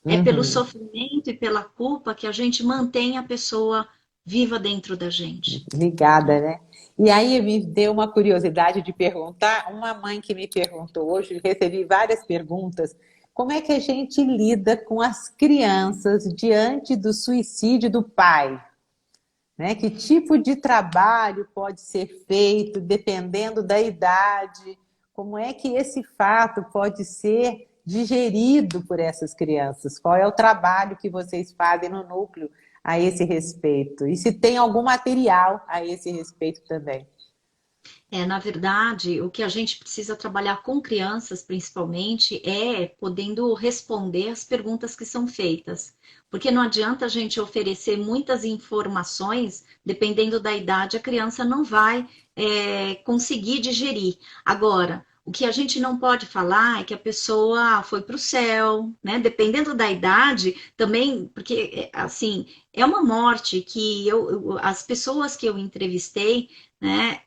é pelo uhum, sofrimento e pela culpa que a gente mantém a pessoa viva dentro da gente. ligada, né? E aí me deu uma curiosidade de perguntar, uma mãe que me perguntou hoje, recebi várias perguntas, como é que a gente lida com as crianças diante do suicídio do pai? né? Que tipo de trabalho pode ser feito dependendo da idade? Como é que esse fato pode ser digerido por essas crianças? Qual é o trabalho que vocês fazem no núcleo a esse respeito? E se tem algum material a esse respeito também? Na verdade, o que a gente precisa trabalhar com crianças, principalmente, é podendo responder as perguntas que são feitas. Porque não adianta a gente oferecer muitas informações, dependendo da idade, a criança não vai, conseguir digerir. Agora, o que a gente não pode falar é que a pessoa foi para o céu, né? Dependendo da idade, também, porque, assim, é uma morte que as pessoas que eu entrevistei, né,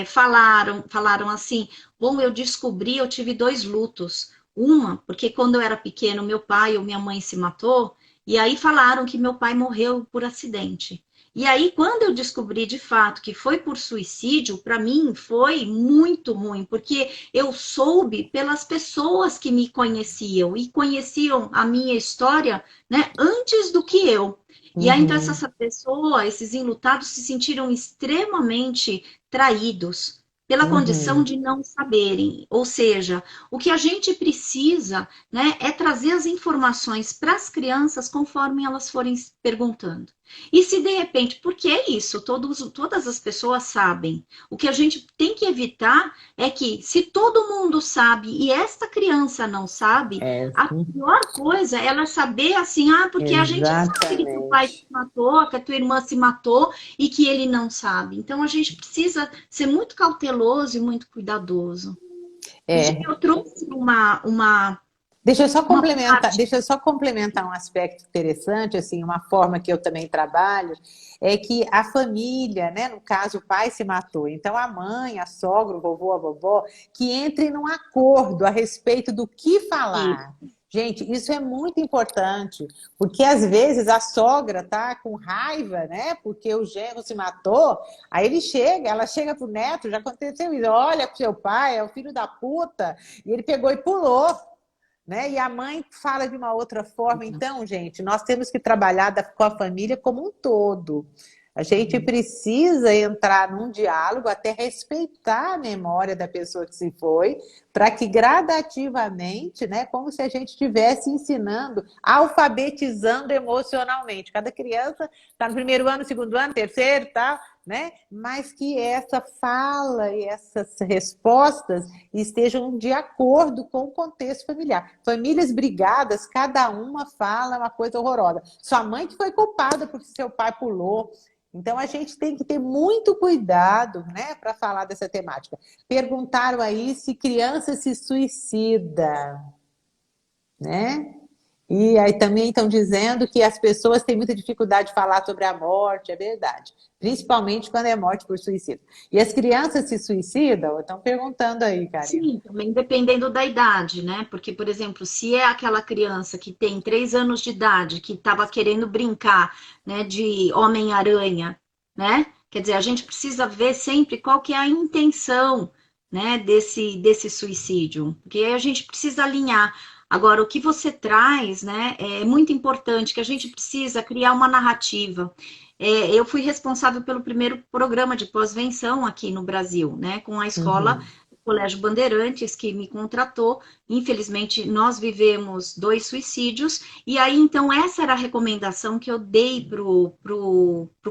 falaram assim, bom, eu descobri, eu tive dois lutos. Uma, porque quando eu era pequeno, meu pai ou minha mãe se matou, e aí falaram que meu pai morreu por acidente. E aí, quando eu descobri de fato que foi por suicídio, para mim foi muito ruim, porque eu soube pelas pessoas que me conheciam e conheciam a minha história, né, antes do que eu. E aí, então, Uhum, essa pessoa, esses enlutados, se sentiram extremamente traídos pela condição uhum. de não saberem. Ou seja, o que a gente precisa, né, é trazer as informações para as crianças conforme elas forem perguntando. E se de repente, porque é isso, todas as pessoas sabem. O que a gente tem que evitar é que, se todo mundo sabe e esta criança não sabe, É, a pior coisa é ela saber assim, ah, porque a gente sabe que teu pai se exatamente. matou, que a tua irmã se matou e que ele não sabe. Então a gente precisa ser muito cauteloso e muito cuidadoso. E É, eu trouxe uma parte. deixa eu só complementar um aspecto interessante, assim, uma forma que eu também trabalho, é que a família, né, no caso o pai se matou, então a mãe, a sogra, o vovô, a vovó, que entre num acordo a respeito do que falar. Gente, isso é muito importante, porque às vezes a sogra tá com raiva, né, porque o genro se matou, aí ela chega pro neto, já aconteceu isso, olha pro seu pai, é o filho da puta, e ele pegou e pulou, né? E a mãe fala de uma outra forma. Então, gente, nós temos que trabalhar com a família como um todo. A gente precisa entrar num diálogo até respeitar a memória da pessoa que se foi, para que gradativamente, né, como se a gente estivesse ensinando, alfabetizando emocionalmente. Cada criança está no primeiro ano, segundo ano, terceiro, tal, né? Mas que essa fala e essas respostas estejam de acordo com o contexto familiar. Famílias brigadas, cada uma fala uma coisa horrorosa. Sua mãe que foi culpada porque seu pai pulou. Então a gente tem que ter muito cuidado, né, para falar dessa temática. Perguntaram aí se criança se suicida, né? E aí também estão dizendo que as pessoas têm muita dificuldade de falar sobre a morte, é verdade. Principalmente quando é morte por suicídio. E as crianças se suicidam? Estão perguntando aí, Karina. Sim, também dependendo da idade, né? Porque, por exemplo, se é aquela criança que tem 3 anos de idade, que estava querendo brincar, né, de Homem-Aranha, né? Quer dizer, a gente precisa ver sempre qual que é a intenção, né, desse suicídio, porque aí a gente precisa alinhar. Agora, o que você traz, né, é muito importante, que a gente precisa criar uma narrativa. Eu fui responsável pelo primeiro programa de pós-venção aqui no Brasil, né, com a escola Uhum. Colégio Bandeirantes, que me contratou. Infelizmente, nós vivemos 2 suicídios, e aí, então, essa era a recomendação que eu dei pro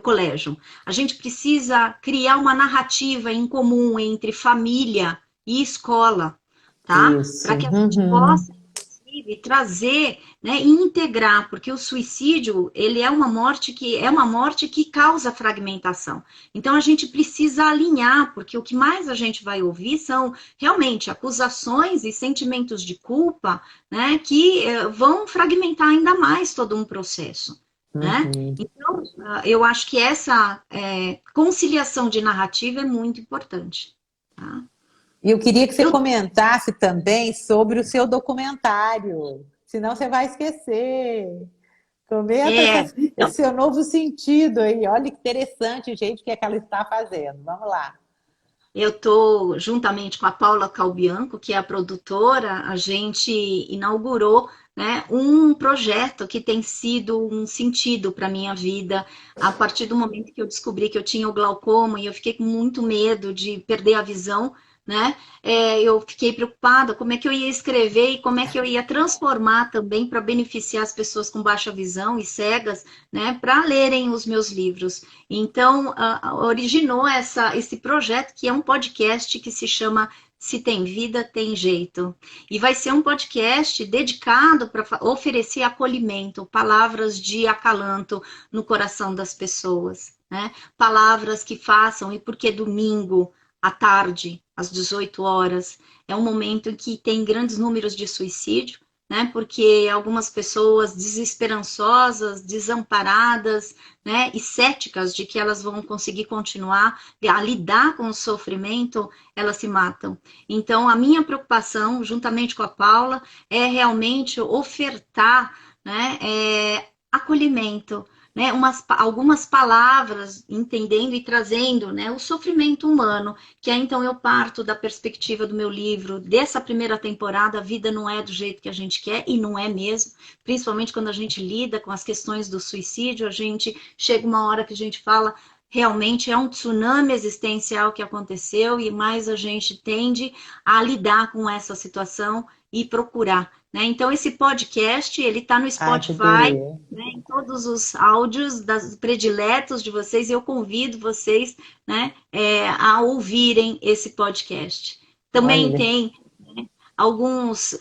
colégio. A gente precisa criar uma narrativa em comum entre família e escola, tá? Isso. Para que a gente Uhum. possa, inclusive, trazer, né, e integrar, porque o suicídio, ele é uma morte que causa fragmentação. Então a gente precisa alinhar, porque o que mais a gente vai ouvir são realmente acusações e sentimentos de culpa, né, que vão fragmentar ainda mais todo um processo, né? Uhum. Então, eu acho que essa conciliação de narrativa é muito importante, tá? E eu queria que você Eu, comentasse também sobre o seu documentário, senão você vai esquecer. Comenta esse então, seu novo sentido aí. Olha que interessante, gente, o que é que ela está fazendo. Vamos lá. eu estou, juntamente com a Paula Calbianco, que é a produtora, a gente inaugurou né, um projeto que tem sido um sentido para a minha vida, a partir do momento que eu descobri que eu tinha o glaucoma e eu fiquei com muito medo de perder a visão, né? Eu fiquei preocupada como é que eu ia escrever e como é que eu ia transformar também para beneficiar as pessoas com baixa visão e cegas, né, para lerem os meus livros. Então, originou esse projeto que é um podcast que se chama Se Tem Vida, Tem Jeito. E vai ser um podcast dedicado para oferecer acolhimento, palavras de acalanto no coração das pessoas, né? Palavras que façam, e porque domingo, à tarde, às 18 horas, é um momento em que tem grandes números de suicídio, né? Porque algumas pessoas desesperançosas, desamparadas, né? E céticas de que elas vão conseguir continuar a lidar com o sofrimento, elas se matam. Então, a minha preocupação, juntamente com a Paula, é realmente ofertar, né, acolhimento, né, algumas palavras, entendendo e trazendo, né, o sofrimento humano, que aí então eu parto da perspectiva do meu livro, dessa primeira temporada, a vida não é do jeito que a gente quer, e não é mesmo, principalmente quando a gente lida com as questões do suicídio, a gente chega uma hora que a gente fala, realmente é um tsunami existencial que aconteceu, e mais a gente tende a lidar com essa situação e procurar, né? Então, esse podcast, ele está no Ai, que Spotify, beleza. né, em todos os áudios prediletos de vocês, e eu convido vocês, né, a ouvirem esse podcast. Também Olha, tem, né, alguns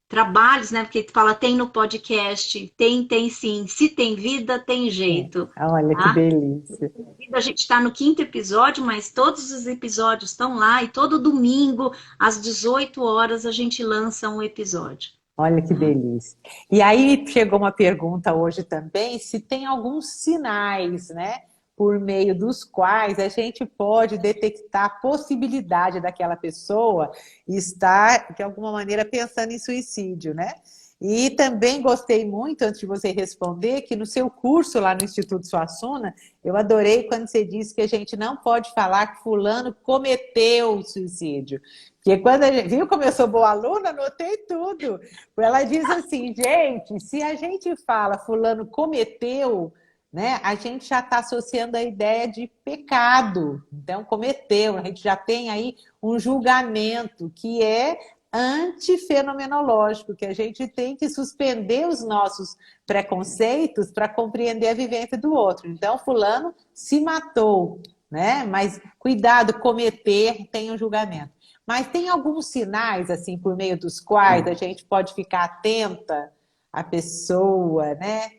trabalhos, né, porque fala tem no podcast, tem sim, se tem vida, tem jeito, olha que tá? delícia. A gente está no 5º episódio, mas todos os episódios estão lá e todo domingo, às 18 horas, a gente lança um episódio. Olha que delícia. E aí chegou uma pergunta hoje também, se tem alguns sinais, né, por meio dos quais a gente pode detectar a possibilidade daquela pessoa estar, de alguma maneira, pensando em suicídio, né? E também gostei muito, antes de você responder, que no seu curso lá no Instituto Suassuna, eu adorei quando você disse que a gente não pode falar que fulano cometeu suicídio. Porque quando a gente, viu como eu sou boa aluna, anotei tudo. Ela diz assim, gente, se a gente fala fulano cometeu, né, a gente já está associando a ideia de pecado. Então, cometeu, a gente já tem aí um julgamento que é antifenomenológico, que a gente tem que suspender os nossos preconceitos para compreender a vivência do outro. Então, fulano se matou, né? Mas cuidado, cometer tem um julgamento. Mas tem alguns sinais, assim, por meio dos quais a gente pode ficar atenta à pessoa, né?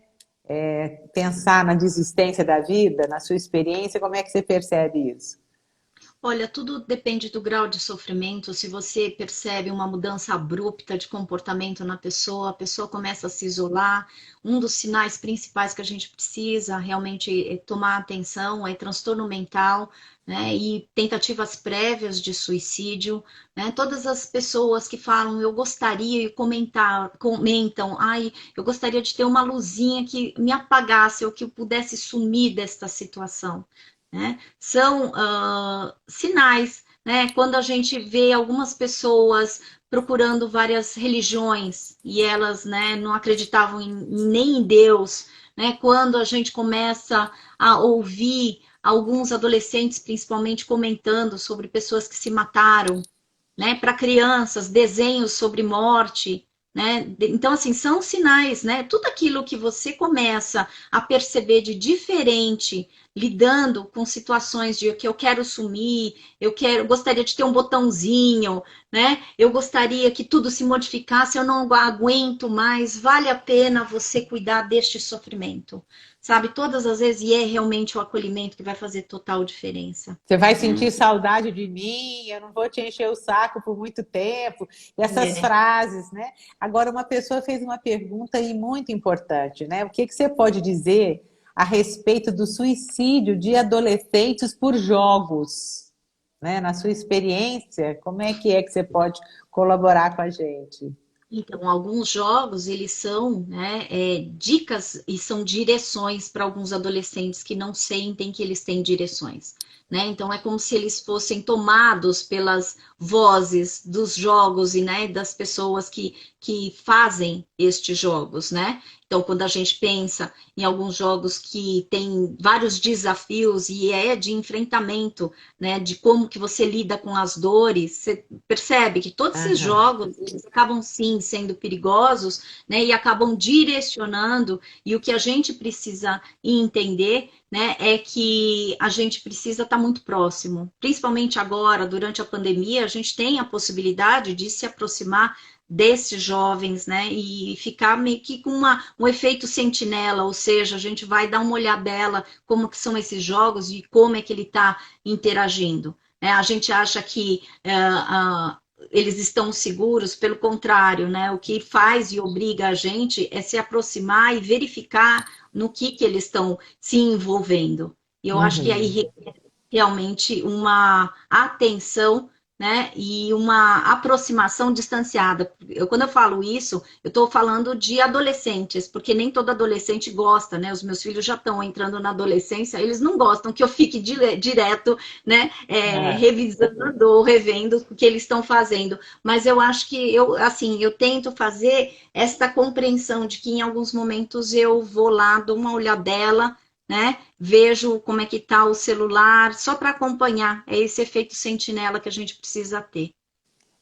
Pensar na desistência da vida, na sua experiência, como é que você percebe isso? Olha, tudo depende do grau de sofrimento. Se você percebe uma mudança abrupta de comportamento na pessoa, a pessoa começa a se isolar. Um dos sinais principais que a gente precisa realmente tomar atenção é transtorno mental, né? E tentativas prévias de suicídio, né? Todas as pessoas que falam, eu gostaria, e comentam, ai, eu gostaria de ter uma luzinha que me apagasse ou que eu pudesse sumir desta situação, né? São sinais, né? Quando a gente vê algumas pessoas procurando várias religiões e elas, né, não acreditavam nem em Deus, né? Quando a gente começa a ouvir alguns adolescentes, principalmente, comentando sobre pessoas que se mataram, né? Para crianças, desenhos sobre morte, né? Então, assim, são sinais, né? Tudo aquilo que você começa a perceber de diferente, lidando com situações de que eu quero sumir, gostaria de ter um botãozinho, né? Eu gostaria que tudo se modificasse, eu não aguento mais, vale a pena você cuidar deste sofrimento, sabe? Todas as vezes, e é realmente o acolhimento que vai fazer total diferença. Você vai sentir saudade de mim, eu não vou te encher o saco por muito tempo. Essas É. frases, né? Agora, uma pessoa fez uma pergunta aí muito importante, né? O que você pode dizer a respeito do suicídio de adolescentes por jogos? Né? Na sua experiência, como é que você pode colaborar com a gente? Então, alguns jogos, eles são, né, dicas e são direções para alguns adolescentes que não sentem que eles têm direções, né? Então, é como se eles fossem tomados pelas vozes dos jogos e, né, das pessoas que fazem estes jogos, né? Então, quando a gente pensa em alguns jogos que tem vários desafios e é de enfrentamento, né, de como que você lida com as dores, você percebe que todos esses Aham. jogos, eles acabam sim sendo perigosos, né, e acabam direcionando, e o que a gente precisa entender, né, é que a gente precisa estar muito próximo, principalmente agora, durante a pandemia, a gente tem a possibilidade de se aproximar desses jovens, né, e ficar meio que com um efeito sentinela, ou seja, a gente vai dar uma olhadela como que são esses jogos e como é que ele está interagindo. Né? A gente acha que eles estão seguros, pelo contrário, né? O que faz e obriga a gente é se aproximar e verificar no que eles estão se envolvendo. E eu acho que aí Uhum. realmente uma atenção, né, e uma aproximação distanciada. Quando eu falo isso, eu estou falando de adolescentes, porque nem todo adolescente gosta, né? Os meus filhos já estão entrando na adolescência, eles não gostam que eu fique direto, né, Ah, revisando ou revendo o que eles estão fazendo. Mas eu acho que assim, eu tento fazer esta compreensão de que em alguns momentos eu vou lá, dou uma olhadela, né? Vejo como é que está o celular, só para acompanhar. É esse efeito sentinela que a gente precisa ter.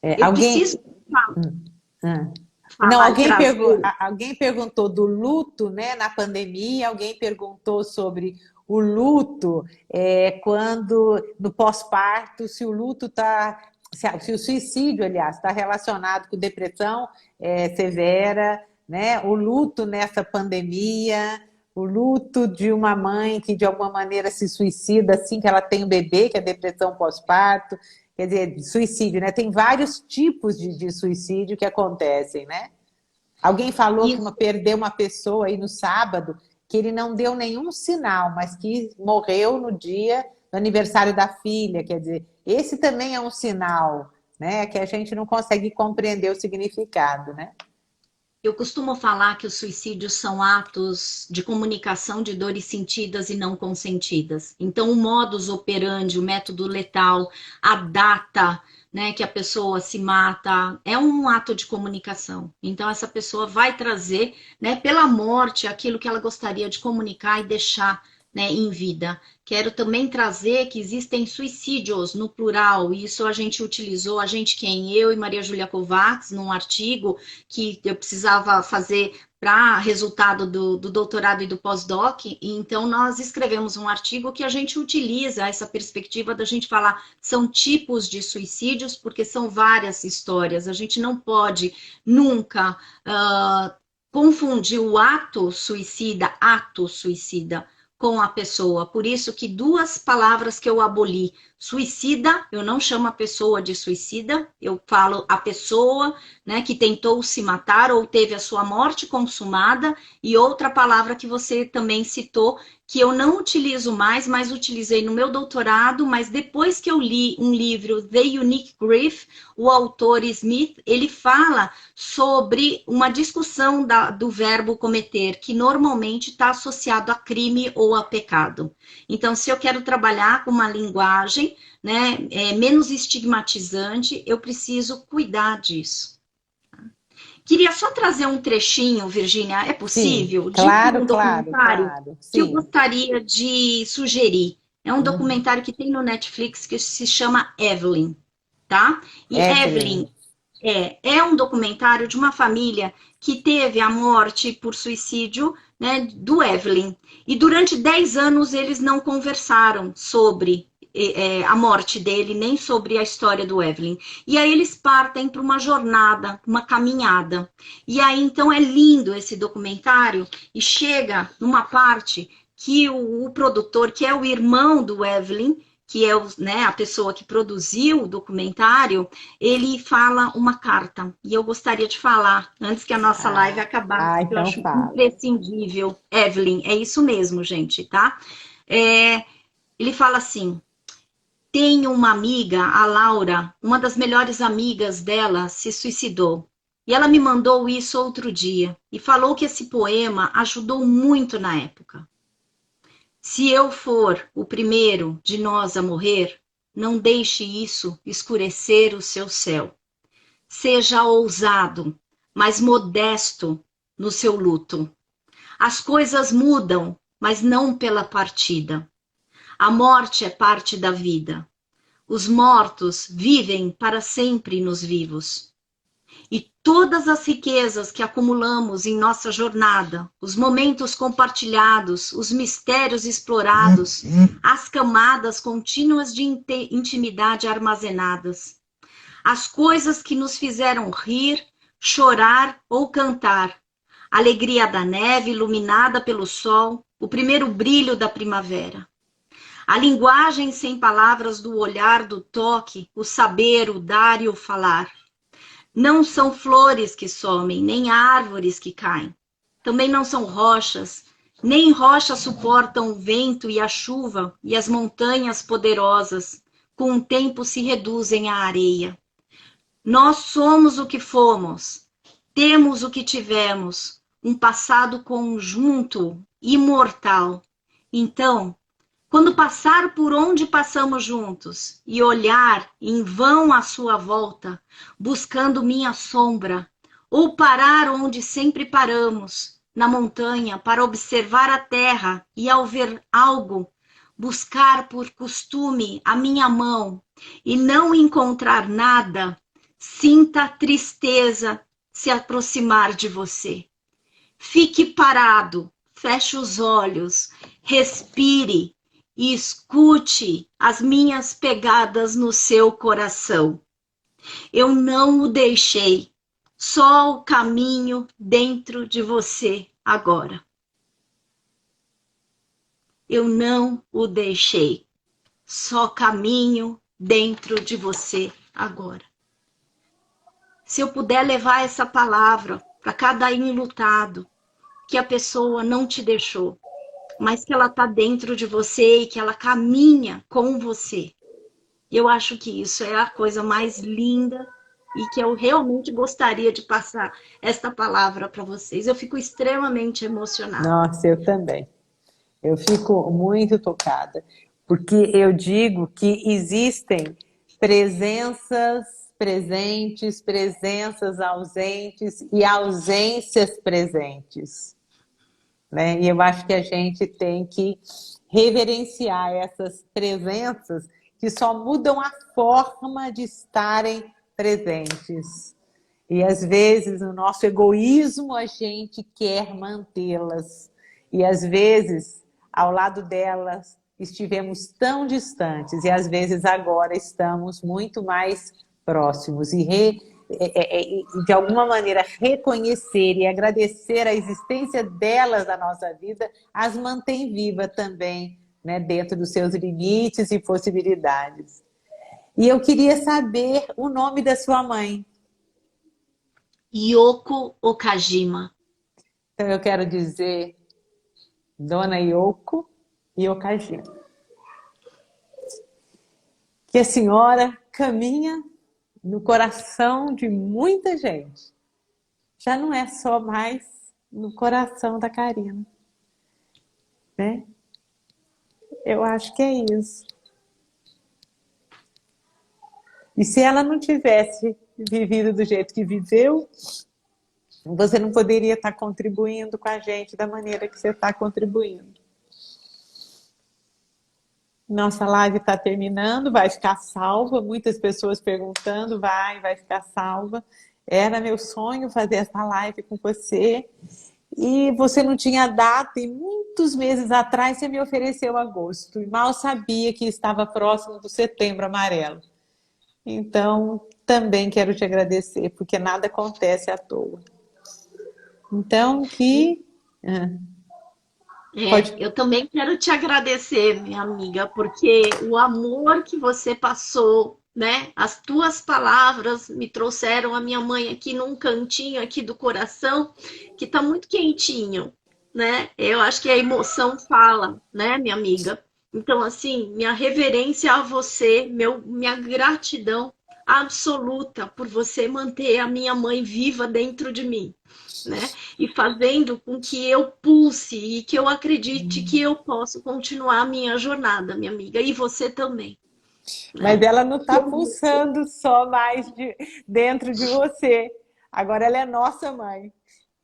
Eu preciso alguém. Ah. Não, falar e trazer. alguém perguntou do luto, né, na pandemia, alguém perguntou sobre o luto quando no pós-parto, se o luto está, se o suicídio, aliás, está relacionado com depressão severa, né, o luto nessa pandemia, o luto de uma mãe que de alguma maneira se suicida assim que ela tem o bebê, que é depressão pós-parto. Quer dizer, suicídio, né? Tem vários tipos de suicídio que acontecem, né? Alguém falou que Isso. perdeu uma pessoa aí no sábado, que ele não deu nenhum sinal, mas que morreu no dia do aniversário da filha. Quer dizer, esse também é um sinal, né? Que a gente não consegue compreender o significado, né? Eu costumo falar que os suicídios são atos de comunicação de dores sentidas e não consentidas. Então, o modus operandi, o método letal, a data, né, que a pessoa se mata, é um ato de comunicação. Então, essa pessoa vai trazer, né, pela morte, aquilo que ela gostaria de comunicar e deixar, né, em vida. Quero também trazer que existem suicídios no plural, e isso a gente utilizou, a gente quem? Eu e Maria Júlia Kovács, num artigo que eu precisava fazer para resultado do doutorado e do pós-doc, e então nós escrevemos um artigo que a gente utiliza essa perspectiva da gente falar são tipos de suicídios, porque são várias histórias, a gente não pode nunca confundir o ato suicida, com a pessoa. Por isso que duas palavras que eu aboli. Suicida, eu não chamo a pessoa de suicida, eu falo a pessoa, né, que tentou se matar ou teve a sua morte consumada, e outra palavra que você também citou, que eu não utilizo mais, mas utilizei no meu doutorado, mas depois que eu li um livro, The Unique Grief, o autor Smith, ele fala sobre uma discussão do verbo cometer, que normalmente está associado a crime ou a pecado. Então, se eu quero trabalhar com uma linguagem, né, menos estigmatizante, eu preciso cuidar disso. Queria só trazer um trechinho, Virgínia, é Sim, possível, de claro, um claro, documentário claro. que eu Sim. gostaria de sugerir. É um Uhum. documentário que tem no Netflix que se chama Evelyn, tá? E Evelyn Evelyn. é um documentário de uma família que teve a morte por suicídio, né, do Evelyn. E durante 10 anos eles não conversaram sobre a morte dele, nem sobre a história do Evelyn. E aí eles partem para uma jornada, uma caminhada. E aí então é lindo esse documentário e chega numa parte que o produtor, que é o irmão do Evelyn, que é né, a pessoa que produziu o documentário, ele fala uma carta. E eu gostaria de falar, antes que a nossa live acabasse, que eu Então acho fala. imprescindível. Evelyn, é isso mesmo, gente, tá? Ele fala assim: tenho uma amiga, a Laura, uma das melhores amigas dela, se suicidou. E ela me mandou isso outro dia e falou que esse poema ajudou muito na época. Se eu for o primeiro de nós a morrer, não deixe isso escurecer o seu céu. Seja ousado, mas modesto no seu luto. As coisas mudam, mas não pela partida. A morte é parte da vida. Os mortos vivem para sempre nos vivos. E todas as riquezas que acumulamos em nossa jornada, os momentos compartilhados, os mistérios explorados, as camadas contínuas de intimidade armazenadas, as coisas que nos fizeram rir, chorar ou cantar, a alegria da neve iluminada pelo sol, o primeiro brilho da primavera. A linguagem sem palavras do olhar, do toque, o saber, o dar e o falar. Não são flores que somem, nem árvores que caem. Também não são rochas, nem rochas suportam o vento e a chuva e as montanhas poderosas, com o tempo se reduzem à areia. Nós somos o que fomos, temos o que tivemos, um passado conjunto, imortal. Então, quando passar por onde passamos juntos e olhar em vão à sua volta, buscando minha sombra, ou parar onde sempre paramos, na montanha, para observar a terra e ao ver algo, buscar por costume a minha mão e não encontrar nada, sinta a tristeza se aproximar de você. Fique parado, feche os olhos, respire e escute as minhas pegadas no seu coração. Eu não o deixei, só o caminho dentro de você agora. Eu não o deixei, só caminho dentro de você agora. Se eu puder levar essa palavra para cada enlutado, que a pessoa não te deixou, mas que ela está dentro de você e que ela caminha com você. Eu acho que isso é a coisa mais linda e que eu realmente gostaria de passar esta palavra para vocês. Eu fico extremamente emocionada. Nossa, eu também. Eu fico muito tocada, porque eu digo que existem presenças presentes, presenças ausentes e ausências presentes, né? E eu acho que a gente tem que reverenciar essas presenças que só mudam a forma de estarem presentes. E às vezes no nosso egoísmo a gente quer mantê-las. E às vezes ao lado delas estivemos tão distantes e às vezes agora estamos muito mais próximos. E de alguma maneira reconhecer e agradecer a existência delas na nossa vida as mantém viva também, né, dentro dos seus limites e possibilidades. E eu queria saber o nome da sua mãe. Yoko Okajima. Então eu quero dizer Dona Yoko e Okajima. Que a senhora caminha no coração de muita gente. Já não é só mais no coração da Karina, né? Eu acho que é isso. E se ela não tivesse vivido do jeito que viveu, você não poderia estar contribuindo com a gente da maneira que você está contribuindo. Nossa live está terminando, vai ficar salva. Muitas pessoas perguntando, vai ficar salva. Era meu sonho fazer essa live com você. E você não tinha data, e muitos meses atrás você me ofereceu agosto. E mal sabia que estava próximo do Setembro Amarelo. Então, também quero te agradecer, porque nada acontece à toa. Então, Eu também quero te agradecer, minha amiga, porque o amor que você passou, né? As tuas palavras me trouxeram a minha mãe aqui num cantinho aqui do coração, que está muito quentinho, né? Eu acho que a emoção fala, né, minha amiga? Então, assim, minha reverência a você, minha gratidão absoluta por você manter a minha mãe viva dentro de mim, né? E fazendo com que eu pulse e que eu acredite que eu posso continuar a minha jornada, minha amiga, e você também, Mas né? ela não está pulsando só mais dentro de você. Agora ela é nossa mãe.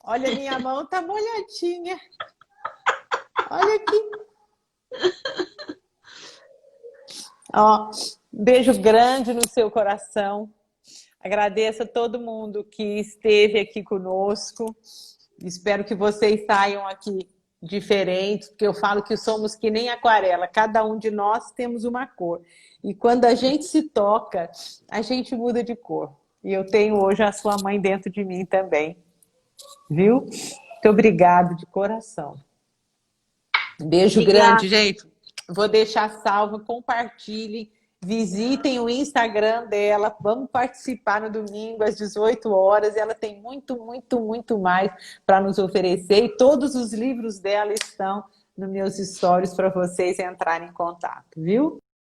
Olha, minha mão tá molhadinha. Olha aqui. Ó, um beijo grande no seu coração. Agradeço a todo mundo que esteve aqui conosco. Espero que vocês saiam aqui diferentes, porque eu falo que somos que nem aquarela. Cada um de nós temos uma cor. E quando a gente se toca, a gente muda de cor. E eu tenho hoje a sua mãe dentro de mim também. Viu? Muito obrigado de coração. Beijo Obrigada. grande, gente. Vou deixar salvo, compartilhem, visitem o Instagram dela, vamos participar no domingo às 18 horas. Ela tem muito, muito, muito mais para nos oferecer e todos os livros dela estão nos meus stories para vocês entrarem em contato, viu?